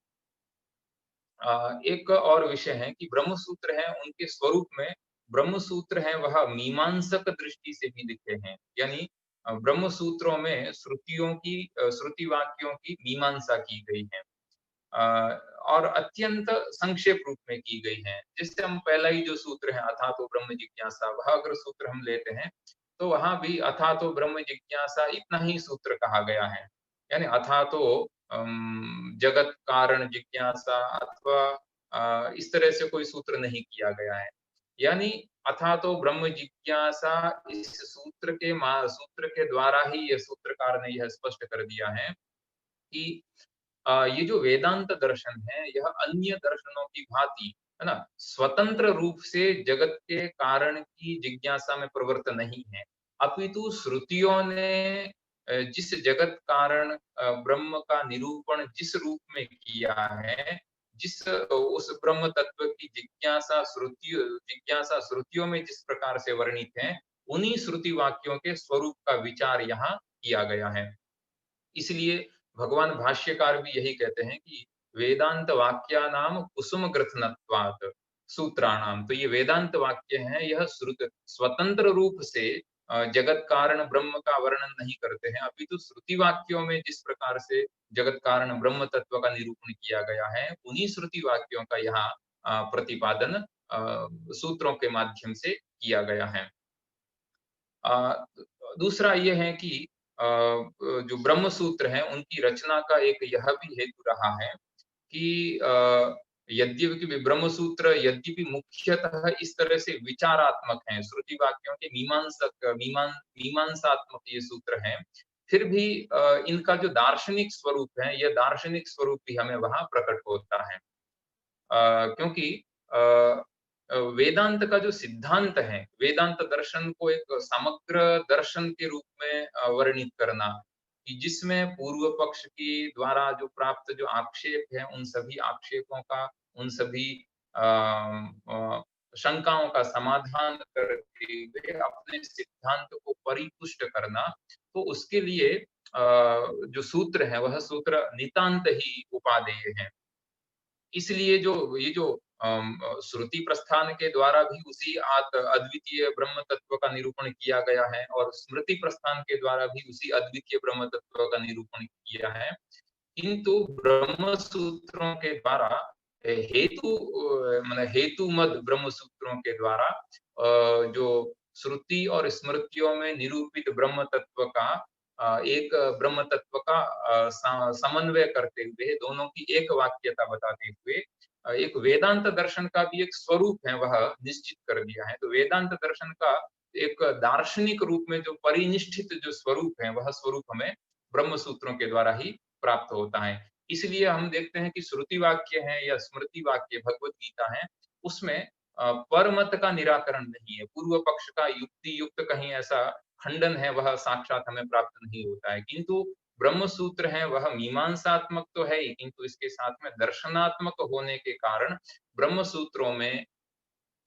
एक और विषय है कि ब्रह्म सूत्र है, उनके स्वरूप में ब्रह्म सूत्र है वह मीमांसक दृष्टि से भी लिखे हैं, यानी ब्रह्म सूत्रों में श्रुति वाक्यों की मीमांसा की गई है और अत्यंत संक्षेप रूप में की गई है। जिससे हम पहला ही जो सूत्र है अथा तो ब्रह्म जिज्ञासा, वह अगर सूत्र हम लेते हैं तो वहां भी अथा तो ब्रह्म जिज्ञासा इतना ही सूत्र कहा गया है, यानी अथा तो जगत कारण जिज्ञासा अथवा इस तरह से कोई सूत्र नहीं किया गया है। यानी अथा तो ब्रह्म जिज्ञासा, इस सूत्र के द्वारा ही यह सूत्रकार ने यह स्पष्ट कर दिया है कि ये जो वेदांत दर्शन है यह अन्य दर्शनों की भांति, है ना, स्वतंत्र रूप से जगत के कारण की जिज्ञासा में प्रवृत्त नहीं है, अपितु श्रुतियों ने जिस जगत कारण ब्रह्म का निरूपण जिस रूप में किया है, उस ब्रह्म तत्व की जिज्ञासा श्रुतियों में जिस प्रकार से वर्णित है, उन्हीं श्रुति वाक्यों के स्वरूप का विचार यहाँ किया गया है। इसलिए भगवान भाष्यकार भी यही कहते हैं कि वेदांत वाक्यानाम कुसुम ग्रथनत्वात् सूत्राणाम, तो ये वेदांत वाक्य हैं, यह स्वतंत्र रूप से जगत कारण ब्रह्म का वर्णन नहीं करते हैं, अपितु श्रुति वाक्यों में जिस प्रकार से जगत कारण ब्रह्म तत्व का निरूपण किया गया है, उन्हीं श्रुति वाक्यों का यहाँ प्रतिपादन सूत्रों के माध्यम से किया गया है। दूसरा ये है कि जो ब्रह्म सूत्र हैं उनकी रचना का एक यह भी हेतु रहा है कि यद्यपि ब्रह्म सूत्र यद्यपि मुख्यतः इस तरह से विचारात्मक हैं, श्रुति वाक्यों के मीमांसात्मक ये सूत्र हैं, फिर भी इनका जो दार्शनिक स्वरूप है, यह दार्शनिक स्वरूप भी हमें वहां प्रकट होता है। क्योंकि वेदांत का जो सिद्धांत है, वेदांत दर्शन को एक समग्र दर्शन के रूप में वर्णित करना, कि जिसमें पूर्व पक्ष के द्वारा जो प्राप्त जो आक्षेप है, उन सभी आक्षेपों का, उन सभी शंकाओं का समाधान करके हुए अपने सिद्धांत को परिपुष्ट करना, तो उसके लिए जो सूत्र है वह सूत्र नितांत ही उपादेय है। इसलिए ये जो श्रुति प्रस्थान के द्वारा भी उसी अद्वितीय ब्रह्म तत्व का निरूपण किया गया है और स्मृति प्रस्थान के द्वारा भी उसी अद्वितीय ब्रह्म तत्व का निरूपण किया है, किंतु ब्रह्म सूत्रों के द्वारा हेतुमद ब्रह्म सूत्रों के द्वारा जो श्रुति और स्मृतियों में निरूपित ब्रह्म तत्व का एक ब्रह्म तत्व का समन्वय करते हुए, दोनों की एक वाक्यता बताते हुए एक वेदांत दर्शन का भी एक स्वरूप है वह निश्चित कर दिया है। तो वेदांत दर्शन का एक दार्शनिक रूप में जो परिनिष्ठित जो स्वरूप है, वह स्वरूप हमें ब्रह्म सूत्रों के द्वारा ही प्राप्त होता है। इसलिए हम देखते हैं कि श्रुति वाक्य है या स्मृति वाक्य भगवत गीता है, उसमें परमत का निराकरण नहीं है, पूर्व पक्ष का युक्ति युक्त कहीं ऐसा खंडन है, वह साक्षात हमें प्राप्त नहीं होता है। किंतु ब्रह्म सूत्र है वह मीमांसात्मक तो है ही, किंतु इसके साथ में दर्शनात्मक होने के कारण ब्रह्म सूत्रों में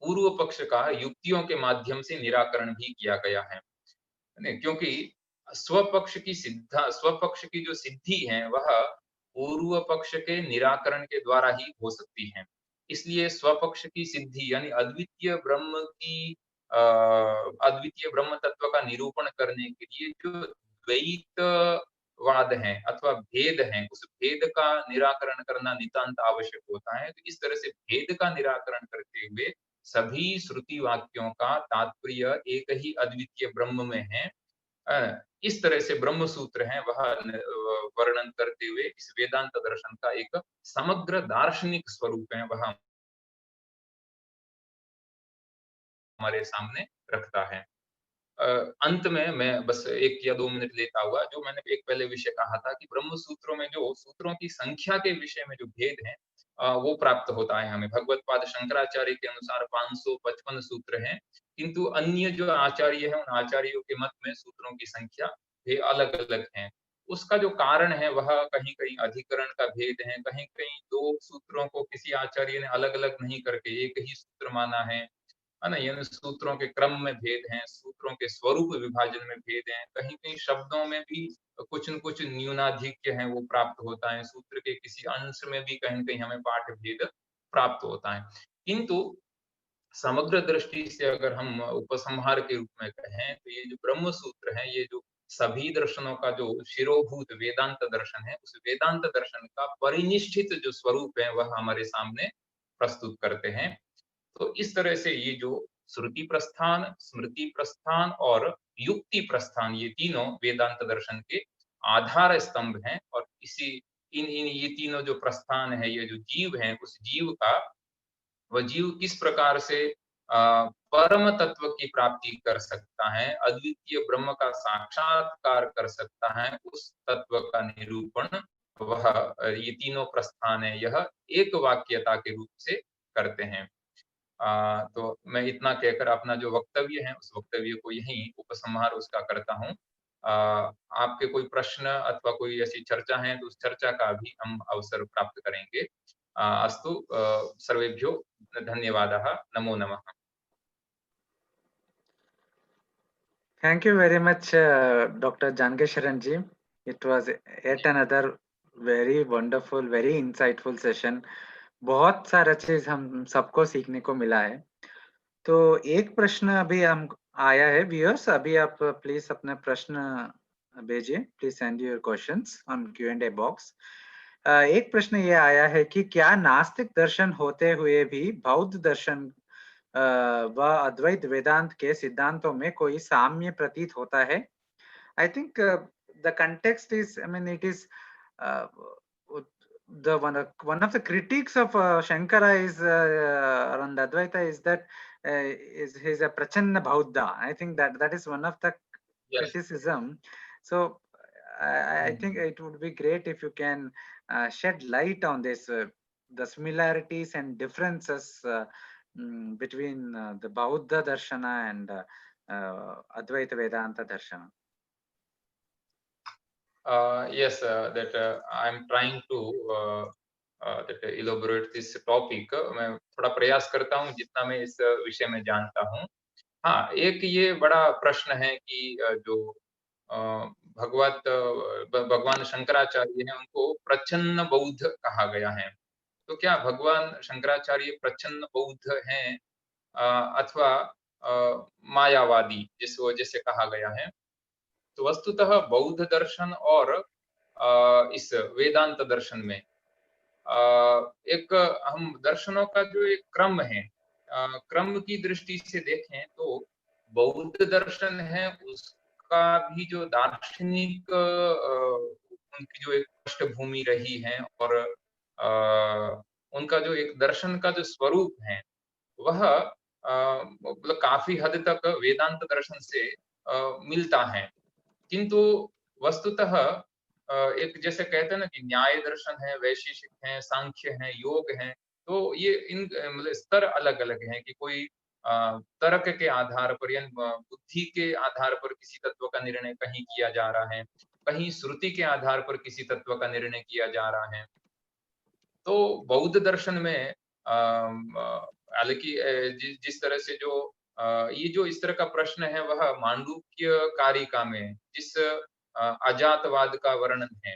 पूर्व पक्ष का युक्तियों के माध्यम से निराकरण भी किया गया है। नहीं, क्योंकि स्वपक्ष की जो सिद्धि है वह पूर्व पक्ष के निराकरण के द्वारा ही हो सकती है। इसलिए स्वपक्ष की सिद्धि यानी अद्वितीय ब्रह्म तत्व का निरूपण करने के लिए जो द्वैतवाद है अथवा भेद है, उस भेद का निराकरण करना नितांत आवश्यक होता है। तो इस तरह से भेद का निराकरण करते हुए सभी श्रुति वाक्यों का तात्पर्य एक ही अद्वितीय ब्रह्म में है। इस तरह से ब्रह्म सूत्र है वह वर्णन करते हुए इस वेदांत दर्शन का एक समग्र दार्शनिक स्वरूप है, वह हमारे सामने रखता है। अंत में मैं बस 1 या 2 मिनट लेता हुआ, जो मैंने एक पहले विषय कहा था कि ब्रह्म सूत्रों में जो सूत्रों की संख्या के विषय में जो भेद है, वो प्राप्त होता है हमें। भगवत्पाद शंकराचार्य के अनुसार 555 सूत्र हैं, किंतु अन्य जो आचार्य हैं, उन आचार्यों के मत में सूत्रों की संख्या भी अलग-अलग है। उसका जो कारण है वह कहीं-कहीं अधिकरण का भेद है, कहीं-कहीं 2 सूत्रों को किसी आचार्य ने अलग-अलग नहीं करके एक ही सूत्र माना है ना? यानी सूत्रों के क्रम में भेद हैं, सूत्रों के स्वरूप विभाजन में भेद हैं, कहीं-कहीं शब्दों में भी कुछ न कुछ न्यूनाधिक्य है वो प्राप्त होता है, सूत्र के किसी अंश में भी कहीं-कहीं हमें पाठ भेद प्राप्त होता है। किंतु समग्र दृष्टि से अगर हम उपसंहार के रूप में कहें, तो ये जो ब्रह्म सूत्र है, ये जो सभी दर्शनों का जो शिरोभूत वेदांत दर्शन है, उस वेदांत दर्शन का परिनिष्ठित जो स्वरूप है, वह हमारे सामने प्रस्तुत करते हैं। तो इस तरह से ये जो श्रुति प्रस्थान, स्मृति प्रस्थान और युक्ति प्रस्थान, ये तीनों वेदांत दर्शन के आधार स्तंभ हैं। और इसी इन इन ये तीनों जो प्रस्थान है, ये जो जीव है, उस जीव का वह जीव किस प्रकार से परम तत्व की प्राप्ति कर सकता है, अद्वितीय ब्रह्म का साक्षात्कार कर सकता है, उस तत्व का निरूपण वह ये तीनों प्रस्थान है, यह एक वाक्यता के रूप से करते हैं। तो मैं इतना कहकर अपना जो वक्तव्य है, उस वक्तव्य को यहीं उपसंहार उसका करता हूँ। आपके कोई प्रश्न अथवा कोई ऐसी चर्चा है, तो उस चर्चा का भी हम अवसर प्राप्त करेंगे। अस्तु, सर्वेभ्यो धन्यवादः। नमो नमः। Thank you very much, Dr. Jangesharan ji. It was yet another very wonderful, very insightful session. बहुत सारा चीज हम सबको सीखने को मिला है। तो एक प्रश्न अभी हम आया है व्यूअर्स, अभी आप प्लीज अपने प्रश्न भेजिए, please send your questions on Q&A box. एक प्रश्न ये आया है कि क्या नास्तिक दर्शन होते हुए भी बौद्ध दर्शन व अद्वैत वेदांत के सिद्धांतों में कोई साम्य प्रतीत होता है? I think the context is, I mean, it is the one of the critiques of Shankara is on Advaita is that he's a Prachanna Bauddha. I think that is one of the criticism. So I think it would be great if you can shed light on this, the similarities and differences between the Bauddha Darshana and Advaita Vedanta Darshana. Yes, that I'm trying to that elaborate this topic. मैं थोड़ा प्रयास करता हूँ जितना मैं इस विषय में जानता हूँ। हाँ, एक ये बड़ा प्रश्न है कि जो भगवान शंकराचार्य हैं, उनको प्रच्छन्न बौद्ध कहा गया है। तो क्या भगवान शंकराचार्य प्रच्छन्न बौद्ध हैं अथवा मायावादी जैसे कहा गया है? तो वस्तुतः बौद्ध दर्शन और इस वेदांत दर्शन में एक हम दर्शनों का जो एक क्रम है, क्रम की दृष्टि से देखें तो बौद्ध दर्शन है, उसका भी जो दार्शनिक उनकी जो एक पृष्ठभूमि रही है और उनका जो एक दर्शन का जो स्वरूप है, वह मतलब काफी हद तक वेदांत दर्शन से मिलता है। किंतु वस्तुतः एक जैसे कहते हैं ना कि न्याय दर्शन है, वैशेषिक है, सांख्य है, योग है, तो ये इन मतलब स्तर अलग-अलग हैं कि कोई तर्क के आधार पर या बुद्धि के आधार पर किसी तत्व का निर्णय कहीं किया जा रहा है, कहीं श्रुति के आधार पर किसी तत्व का निर्णय किया जा रहा है। तो बौद्ध दर्शन में हालांकि जिस तरह से जो ये जो इस तरह का प्रश्न है वह मांडूक्य कारिका में जिस अजातवाद का वर्णन है,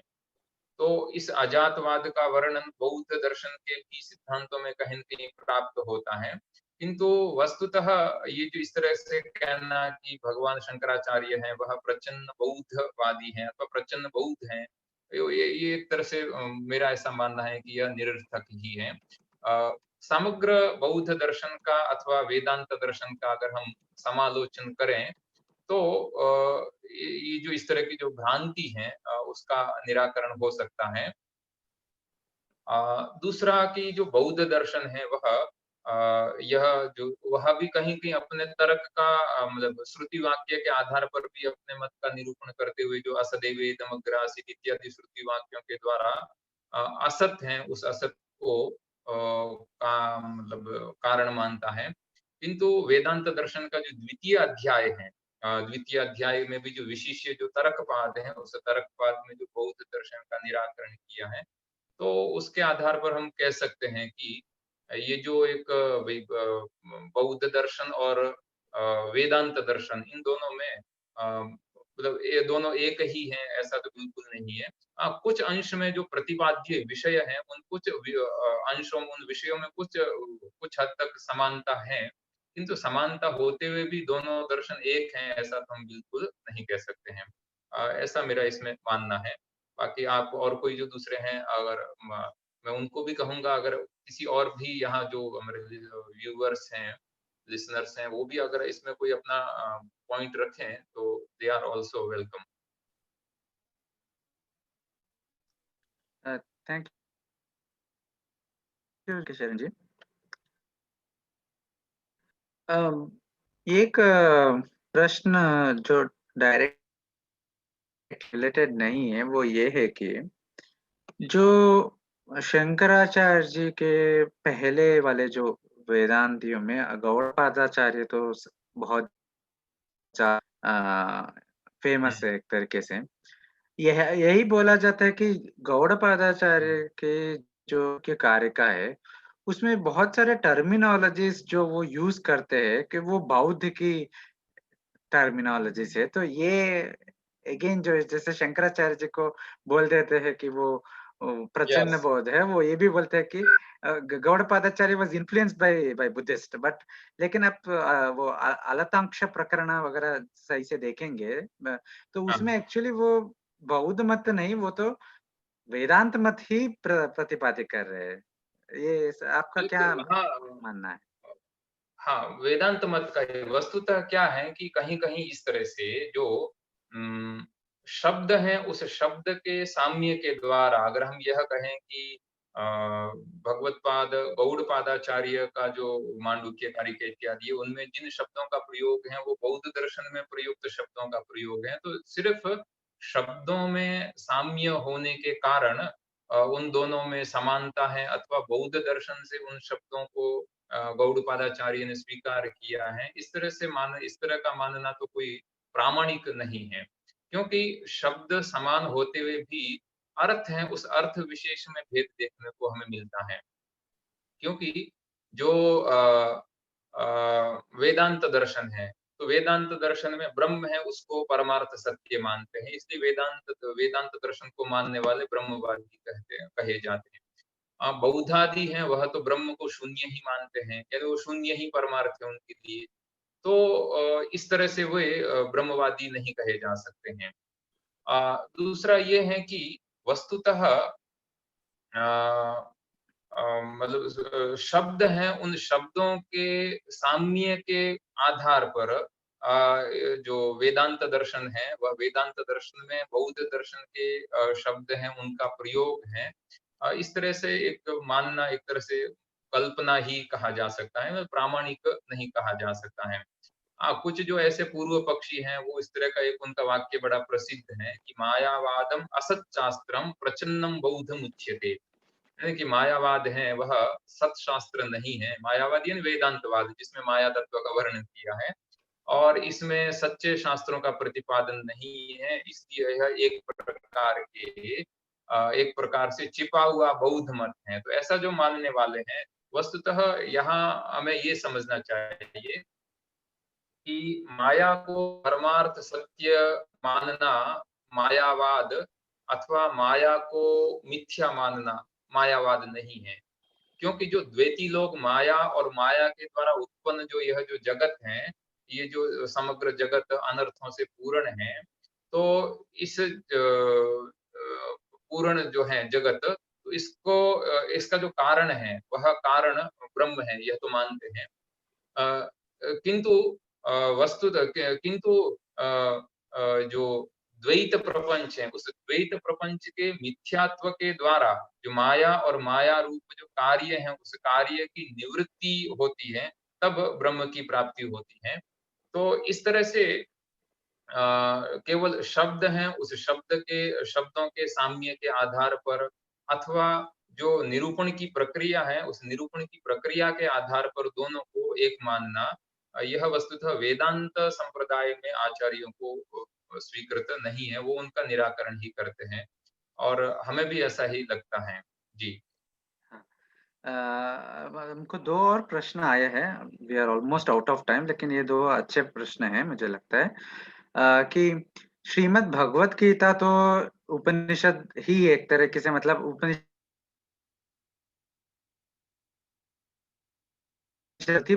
तो इस अजातवाद का वर्णन बौद्ध दर्शन के भी सिद्धांतों में कहीं न कहीं प्राप्त होता है। किंतु वस्तुतः ये जो इस तरह से कहना कि भगवान शंकराचार्य हैं, वह प्रचंड बौद्धवादी हैं अथवा प्रचंड बौद्ध हैं, ये एक तरह से मेरा ऐसा मानना है कि यह निरर्थक ही है। समग्र बौद्ध दर्शन का अथवा वेदांत दर्शन का अगर हम समालोचन करें, तो ये जो इस तरह की जो भ्रांति है उसका निराकरण हो सकता है। दूसरा कि जो बौद्ध दर्शन है यह जो वह भी कहीं-कहीं अपने तर्क का मतलब श्रुति वाक्य के आधार पर भी अपने मत का निरूपण करते हुए जो असदेवेदमग्र आसीत् इत्यादि श्रुति वाक्यों के द्वारा असत है उस असत को का मतलब कारण मानता है। किंतु वेदांत दर्शन का जो द्वितीय अध्याय है, द्वितीय अध्याय में भी जो विशिष्य जो तर्कपाद है, उस तर्कपाद में जो बौद्ध दर्शन का निराकरण किया है, तो उसके आधार पर हम कह सकते हैं कि ये जो एक बौद्ध दर्शन और वेदांत दर्शन इन दोनों में मतलब ये दोनों एक ही हैं ऐसा तो बिल्कुल नहीं है। कुछ अंश में जो प्रतिपाद्य विषय हैं उन कुछ अंशों उन विषयों में कुछ हद तक समानता है, किंतु समानता होते हुए भी दोनों दर्शन एक हैं ऐसा तो हम बिल्कुल नहीं कह सकते हैं। ऐसा मेरा इसमें मानना है। बाकी आप और कोई जो दूसरे हैं अगर मैं उनको भी कहूँगा, अगर किसी और भी यहाँ जो हमारे व्यूअर्स हैं, लिसनर्स हैं, वो भी अगर इसमें कोई अपना पॉइंट रखें तो they are also welcome. Thank you Kishan ji. एक प्रश्न जो डायरेक्ट रिलेटेड नहीं है वो ये है कि जो शंकराचार्य जी के पहले वाले जो वेदांतियों में गौड़पादाचार्य तो बहुत फेमस है एक तरीके से। यही बोला जाता है कि गौड़पादाचार्य के जो के कारिका है उसमें बहुत सारे टर्मिनोलॉजीज जो वो यूज करते हैं कि वो बौद्ध की टर्मिनोलॉजीज है। तो ये अगेन जो जैसे शंकराचार्य जी को बोल देते हैं कि वो प्रचन्न यस, बौद्ध है, वो ये भी बोलते हैं कि Gaudapadacharya was influenced by Buddhist. But लेकिन आप वो अलतांक्ष प्रकरण वगैरह सही से देखेंगे तो उसमें हाँ, एक्चुअली वो बौद्ध मत नहीं, वो तो वेदांत मत ही प्रतिपादित कर रहे हैं। ये आपका क्या बिल्कुल, हाँ, मानना है? हाँ, वेदांत मत का ये वस्तुतः क्या है कि कहीं-कहीं इस तरह से जो शब्द हैं, उस शब्द के साम्य के द्वारा अगर हम यह कहें कि भगवत्पाद गौड़पादाचार्य का जो मांडुक्य कारिका इत्यादि उनमें जिन शब्दों का प्रयोग है, वो बौद्ध दर्शन में प्रयुक्त शब्दों का प्रयोग है। तो सिर्फ शब्दों में साम्य होने के कारण उन दोनों में समानता है अथवा बौद्ध दर्शन से उन शब्दों को गौड़पादाचार्य ने स्वीकार किया है। इस तरह का मानना तो कोई प्रामाणिक नहीं है, क्योंकि शब्द समान होते हुए भी अर्थ है, उस अर्थ विशेष में भेद देखने को हमें मिलता है। क्योंकि जो वेदांत दर्शन है, तो वेदांत दर्शन में ब्रह्म है उसको परमार्थ सत्य मानते हैं, इसलिए वेदांत दर्शन को मानने वाले ब्रह्मवादी कहे जाते हैं। बौद्धादि हैं वह तो ब्रह्म को शून्य ही मानते हैं, यानी वो शून्य ही परमार्थ है उनके लिए। तो इस तरह से वे ब्रह्मवादी नहीं कहे जा सकते हैं। दूसरा ये है कि वस्तुतः अ मतलब शब्द हैं, उन शब्दों के साम्य के आधार पर जो वेदांत दर्शन है, वह वेदांत दर्शन में बौद्ध दर्शन के शब्द हैं, उनका प्रयोग है। इस तरह से एक मानना एक तरह से कल्पना ही कहा जा सकता है, प्रामाणिक नहीं कहा जा सकता है। कुछ जो ऐसे पूर्व पक्षी हैं वो इस तरह का एक उनका वाक्य बड़ा प्रसिद्ध है कि मायावादम असत शास्त्रम प्रचन्नम बौद्धम उच्यते, यानी कि मायावाद है वह सत्शास्त्र नहीं है। मायावाद यानी वेदांतवाद जिसमें माया तत्व का वर्णन किया है और इसमें सच्चे शास्त्रों का प्रतिपादन नहीं है, इसलिए यह एक प्रकार से छिपा हुआ बौद्ध मत है। तो ऐसा जो मानने वाले हैं, वस्तुतः यहाँ हमें ये समझना चाहिए कि माया को परमार्थ सत्य मानना मायावाद अथवा माया को मिथ्या मानना मायावाद नहीं है। क्योंकि जो द्वैती लोग माया और माया के द्वारा उत्पन्न जो यह जो जगत है, ये जो समग्र जगत अनर्थों से पूर्ण है, तो इस पूर्ण जो है जगत, तो इसका जो कारण है वह कारण ब्रह्म है, यह तो मानते हैं। किंतु जो द्वैत प्रपंच है, उस द्वैत प्रपंच के मिथ्यात्व के द्वारा जो माया और माया रूप जो कार्य है, उस कार्य की निवृत्ति होती है, तब ब्रह्म की प्राप्ति होती है। तो इस तरह से केवल शब्द हैं, उस शब्दों के साम्य के आधार पर अथवा जो निरूपण की प्रक्रिया है, उस निरूपण की प्रक्रिया के आधार पर दोनों को एक मानना, यह वस्तुतः वेदांत संप्रदाय में आचार्यों को स्वीकृत नहीं है, वो उनका निराकरण ही करते हैं और हमें भी ऐसा ही लगता है। जी। हमको दो और प्रश्न आए हैं, we are almost out of time, लेकिन ये दो अच्छे प्रश्न हैं मुझे लगता है। कि श्रीमद् भगवत गीता तो उपनिषद ही एक तरीके से, मतलब उपनिषद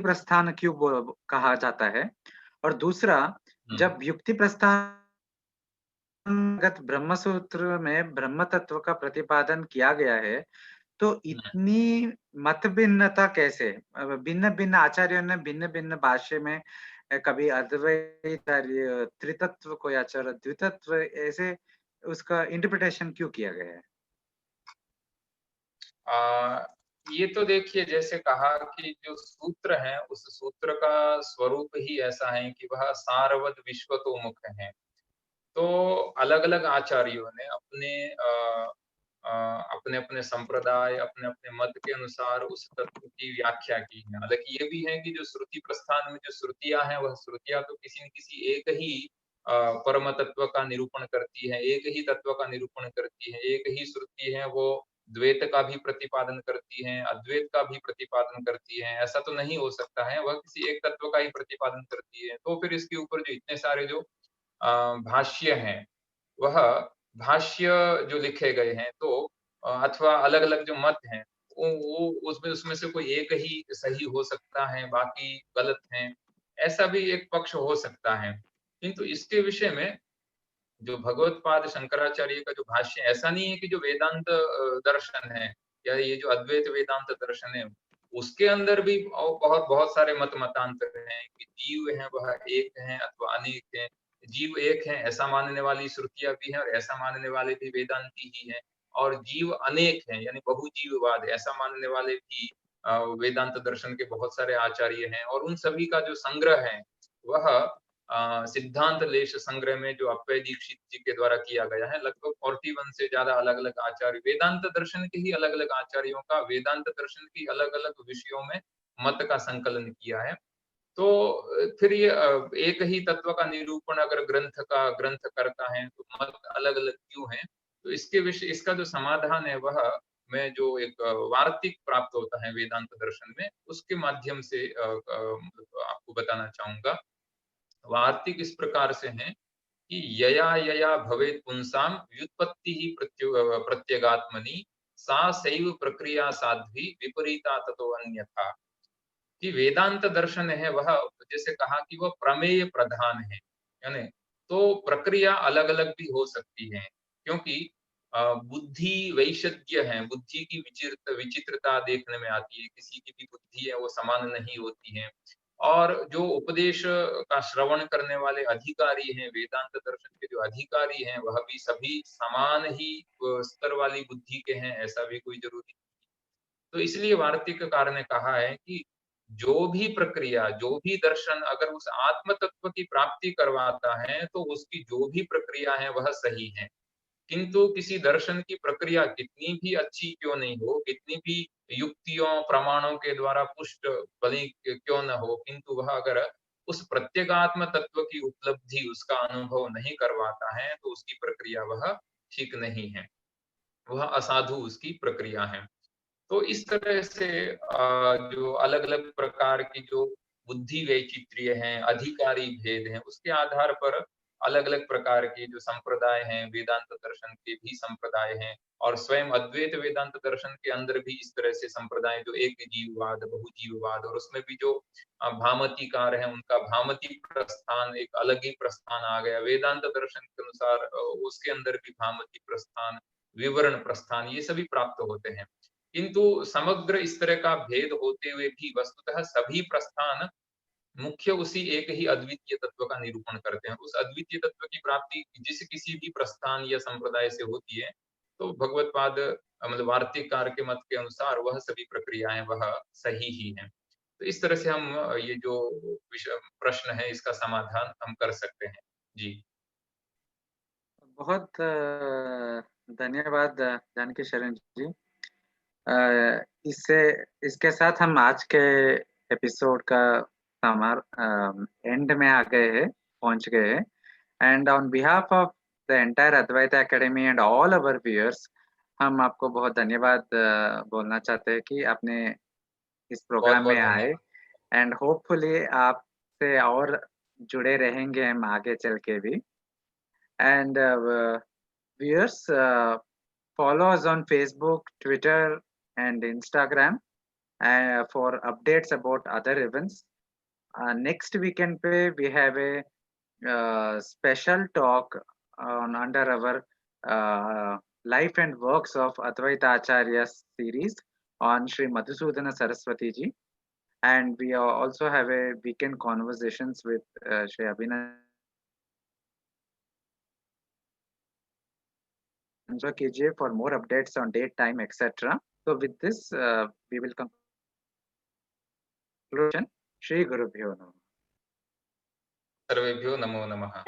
प्रस्थान क्यों कहा जाता है, और दूसरा जब युक्ति प्रस्थान ब्रह्म सूत्र में ब्रह्म तत्व का प्रतिपादन किया गया है, तो इतनी मत भिन्नता कैसे? भिन्न भिन्न आचार्यों ने भिन्न भिन्न भाष्य में कभी अद्वैत त्रितत्व को या द्वितत्व ऐसे उसका इंटरप्रिटेशन क्यों किया गया है? ये तो देखिए, जैसे कहा कि जो सूत्र है, उस सूत्र का स्वरूप ही ऐसा है कि वह सारवत विश्वतोमुख है। तो अलग-अलग आचार्यों ने अपने संप्रदाय, अपने मत के अनुसार उस तत्व की व्याख्या की है। हालांकि ये भी है कि जो श्रुति प्रस्थान में जो श्रुतियां हैं, वह श्रुतियां तो किसी न किसी एक ही परम तत्व का निरूपण करती है, एक ही तत्व का निरूपण करती है। एक ही श्रुति है वो द्वैत का भी प्रतिपादन करती है, अद्वैत का भी प्रतिपादन करती है। ऐसा तो नहीं हो सकता है, वह किसी एक तत्व का ही प्रतिपादन करती है। तो फिर इसके ऊपर जो इतने सारे जो भाष्य हैं, वह भाष्य जो लिखे गए हैं, तो अथवा अलग-अलग जो मत हैं, वो उसमें से कोई एक ही सही हो सकता है, बाकी गलत हैं। ऐसा भी एक पक्ष हो सकता है। किंतु इसके विषय में जो भगवत्पाद शंकराचार्य का जो भाष्य, ऐसा नहीं है कि जो वेदांत दर्शन है या ये जो अद्वैत वेदांत दर्शन है, उसके अंदर भी बहुत बहुत सारे मतांतर हैं कि जीव है वह एक है अथवा अनेक है। जीव एक है ऐसा मानने वाली श्रुतियां भी हैं और ऐसा मानने वाले भी वेदांती ही हैं, और जीव अनेक है यानी बहुजीववाद ऐसा मानने वाले भी वेदांत दर्शन के बहुत सारे आचार्य हैं। और उन सभी का जो संग्रह है वह सिद्धांत लेश संग्रह में जो अप्पय दीक्षित जी के द्वारा किया गया है, लगभग 41 से ज्यादा अलग-अलग आचार्य वेदांत दर्शन के ही अलग-अलग आचार्यों का वेदांत दर्शन की अलग-अलग विषयों में मत का संकलन किया है। तो फिर ये एक ही तत्व का निरूपण अगर ग्रंथ करता है, तो मत अलग-अलग क्यों हैं? तो इसका जो समाधान है वह मैं जो एक वार्तिक प्राप्त होता है वेदांत दर्शन में, उसके माध्यम से आपको बताना चाहूंगा। वार्तिक इस प्रकार से हैं कि यया यया भवेत् पुंसाम व्युत्पत्ति ही प्रत्यगात्मनि सा सैव प्रक्रिया साध्वी विपरीता ततो अन्यथा। कि वेदांत दर्शन है वह, जैसे कहा कि वह प्रमेय प्रधान है, यानी तो प्रक्रिया अलग अलग भी हो सकती है, क्योंकि बुद्धि वैशद्य है, बुद्धि की विचित्रता देखने में आती है, किसी की भी बुद्धि है वो समान नहीं होती है। और जो उपदेश का श्रवण करने वाले अधिकारी हैं, वेदांत दर्शन के जो अधिकारी हैं, वह भी सभी समान ही स्तर वाली बुद्धि के हैं, ऐसा भी कोई जरूरी नहीं। तो इसलिए वार्तिककार ने कहा है कि जो भी प्रक्रिया, जो भी दर्शन अगर उस आत्म तत्व की प्राप्ति करवाता है, तो उसकी जो भी प्रक्रिया है वह सही है। किंतु किसी दर्शन की प्रक्रिया कितनी भी अच्छी क्यों नहीं हो, कितनी भी युक्तियों, प्रमाणों के द्वारा पुष्ट भली क्यों न हो, किंतु वह अगर उस प्रत्यगात्म तत्व की उपलब्धि, उसका अनुभव नहीं करवाता है, तो उसकी प्रक्रिया वह ठीक नहीं है, वह असाधु उसकी प्रक्रिया है। तो इस तरह से जो अलग-अलग प्रकार की जो बुद्धि वैचित्र्य हैं, अधिकारी भेद हैं, उसके आधार पर अलग-अलग प्रकार के जो संप्रदाय हैं, वेदांत दर्शन के भी संप्रदाय हैं और स्वयं अद्वैत वेदांत दर्शन के अंदर भी इस तरह से संप्रदाय जो एक जीववाद, बहुजीववाद और उसमें भी जो भामतीकार हैं, उनका भामती प्रस्थान एक अलग ही प्रस्थान आ गया। वेदांत दर्शन के अनुसार उसके अंदर भी भामती प्रस्थान, विवरण प्रस्थान ये सभी प्राप्त होते हैं। किंतु समग्र इस तरह का भेद होते हुए भी वस्तुतः सभी प्रस्थान मुख्य उसी एक ही अद्वितीय तत्व का निरूपण करते हैं। उस अद्वितीय तत्व की प्राप्ति जिस किसी भी प्रस्थान या संप्रदाय से होती है, तो भगवत्पाद मतलब वार्तिककार के मत के अनुसार वह सभी प्रक्रियाएं वह सही ही हैं। तो इस तरह से हम ये जो प्रश्न है इसका समाधान हम कर सकते हैं। जी। बहुत धन्यवाद जानकी शरण जी। इससे इसके साथ हम आज के एपिसोड का एंड में आ गए हैं, पहुंच गए हैं। And on behalf of the entire Advait Academy and all our viewers, हम आपको बहुत धन्यवाद बोलना चाहते हैं कि आपने इस प्रोग्राम बहुत-बहुत में आए। धन्यवाद। एंड होपफुली आपसे और जुड़े रहेंगे हम आगे चल के भी। And viewers, follow us on Facebook, Twitter, and Instagram for updates about other events. Next weekend, we have a special talk on under our life and works of Advaita Acharya series on Sri Madhusudana Saraswati ji. And we also have a weekend conversations with Sri Abhinay KJ for more updates on date, time, etc. So with this, we will conclude. Shri Guru Bhyo Namaha. सर्वेभ्यो नमो नमः।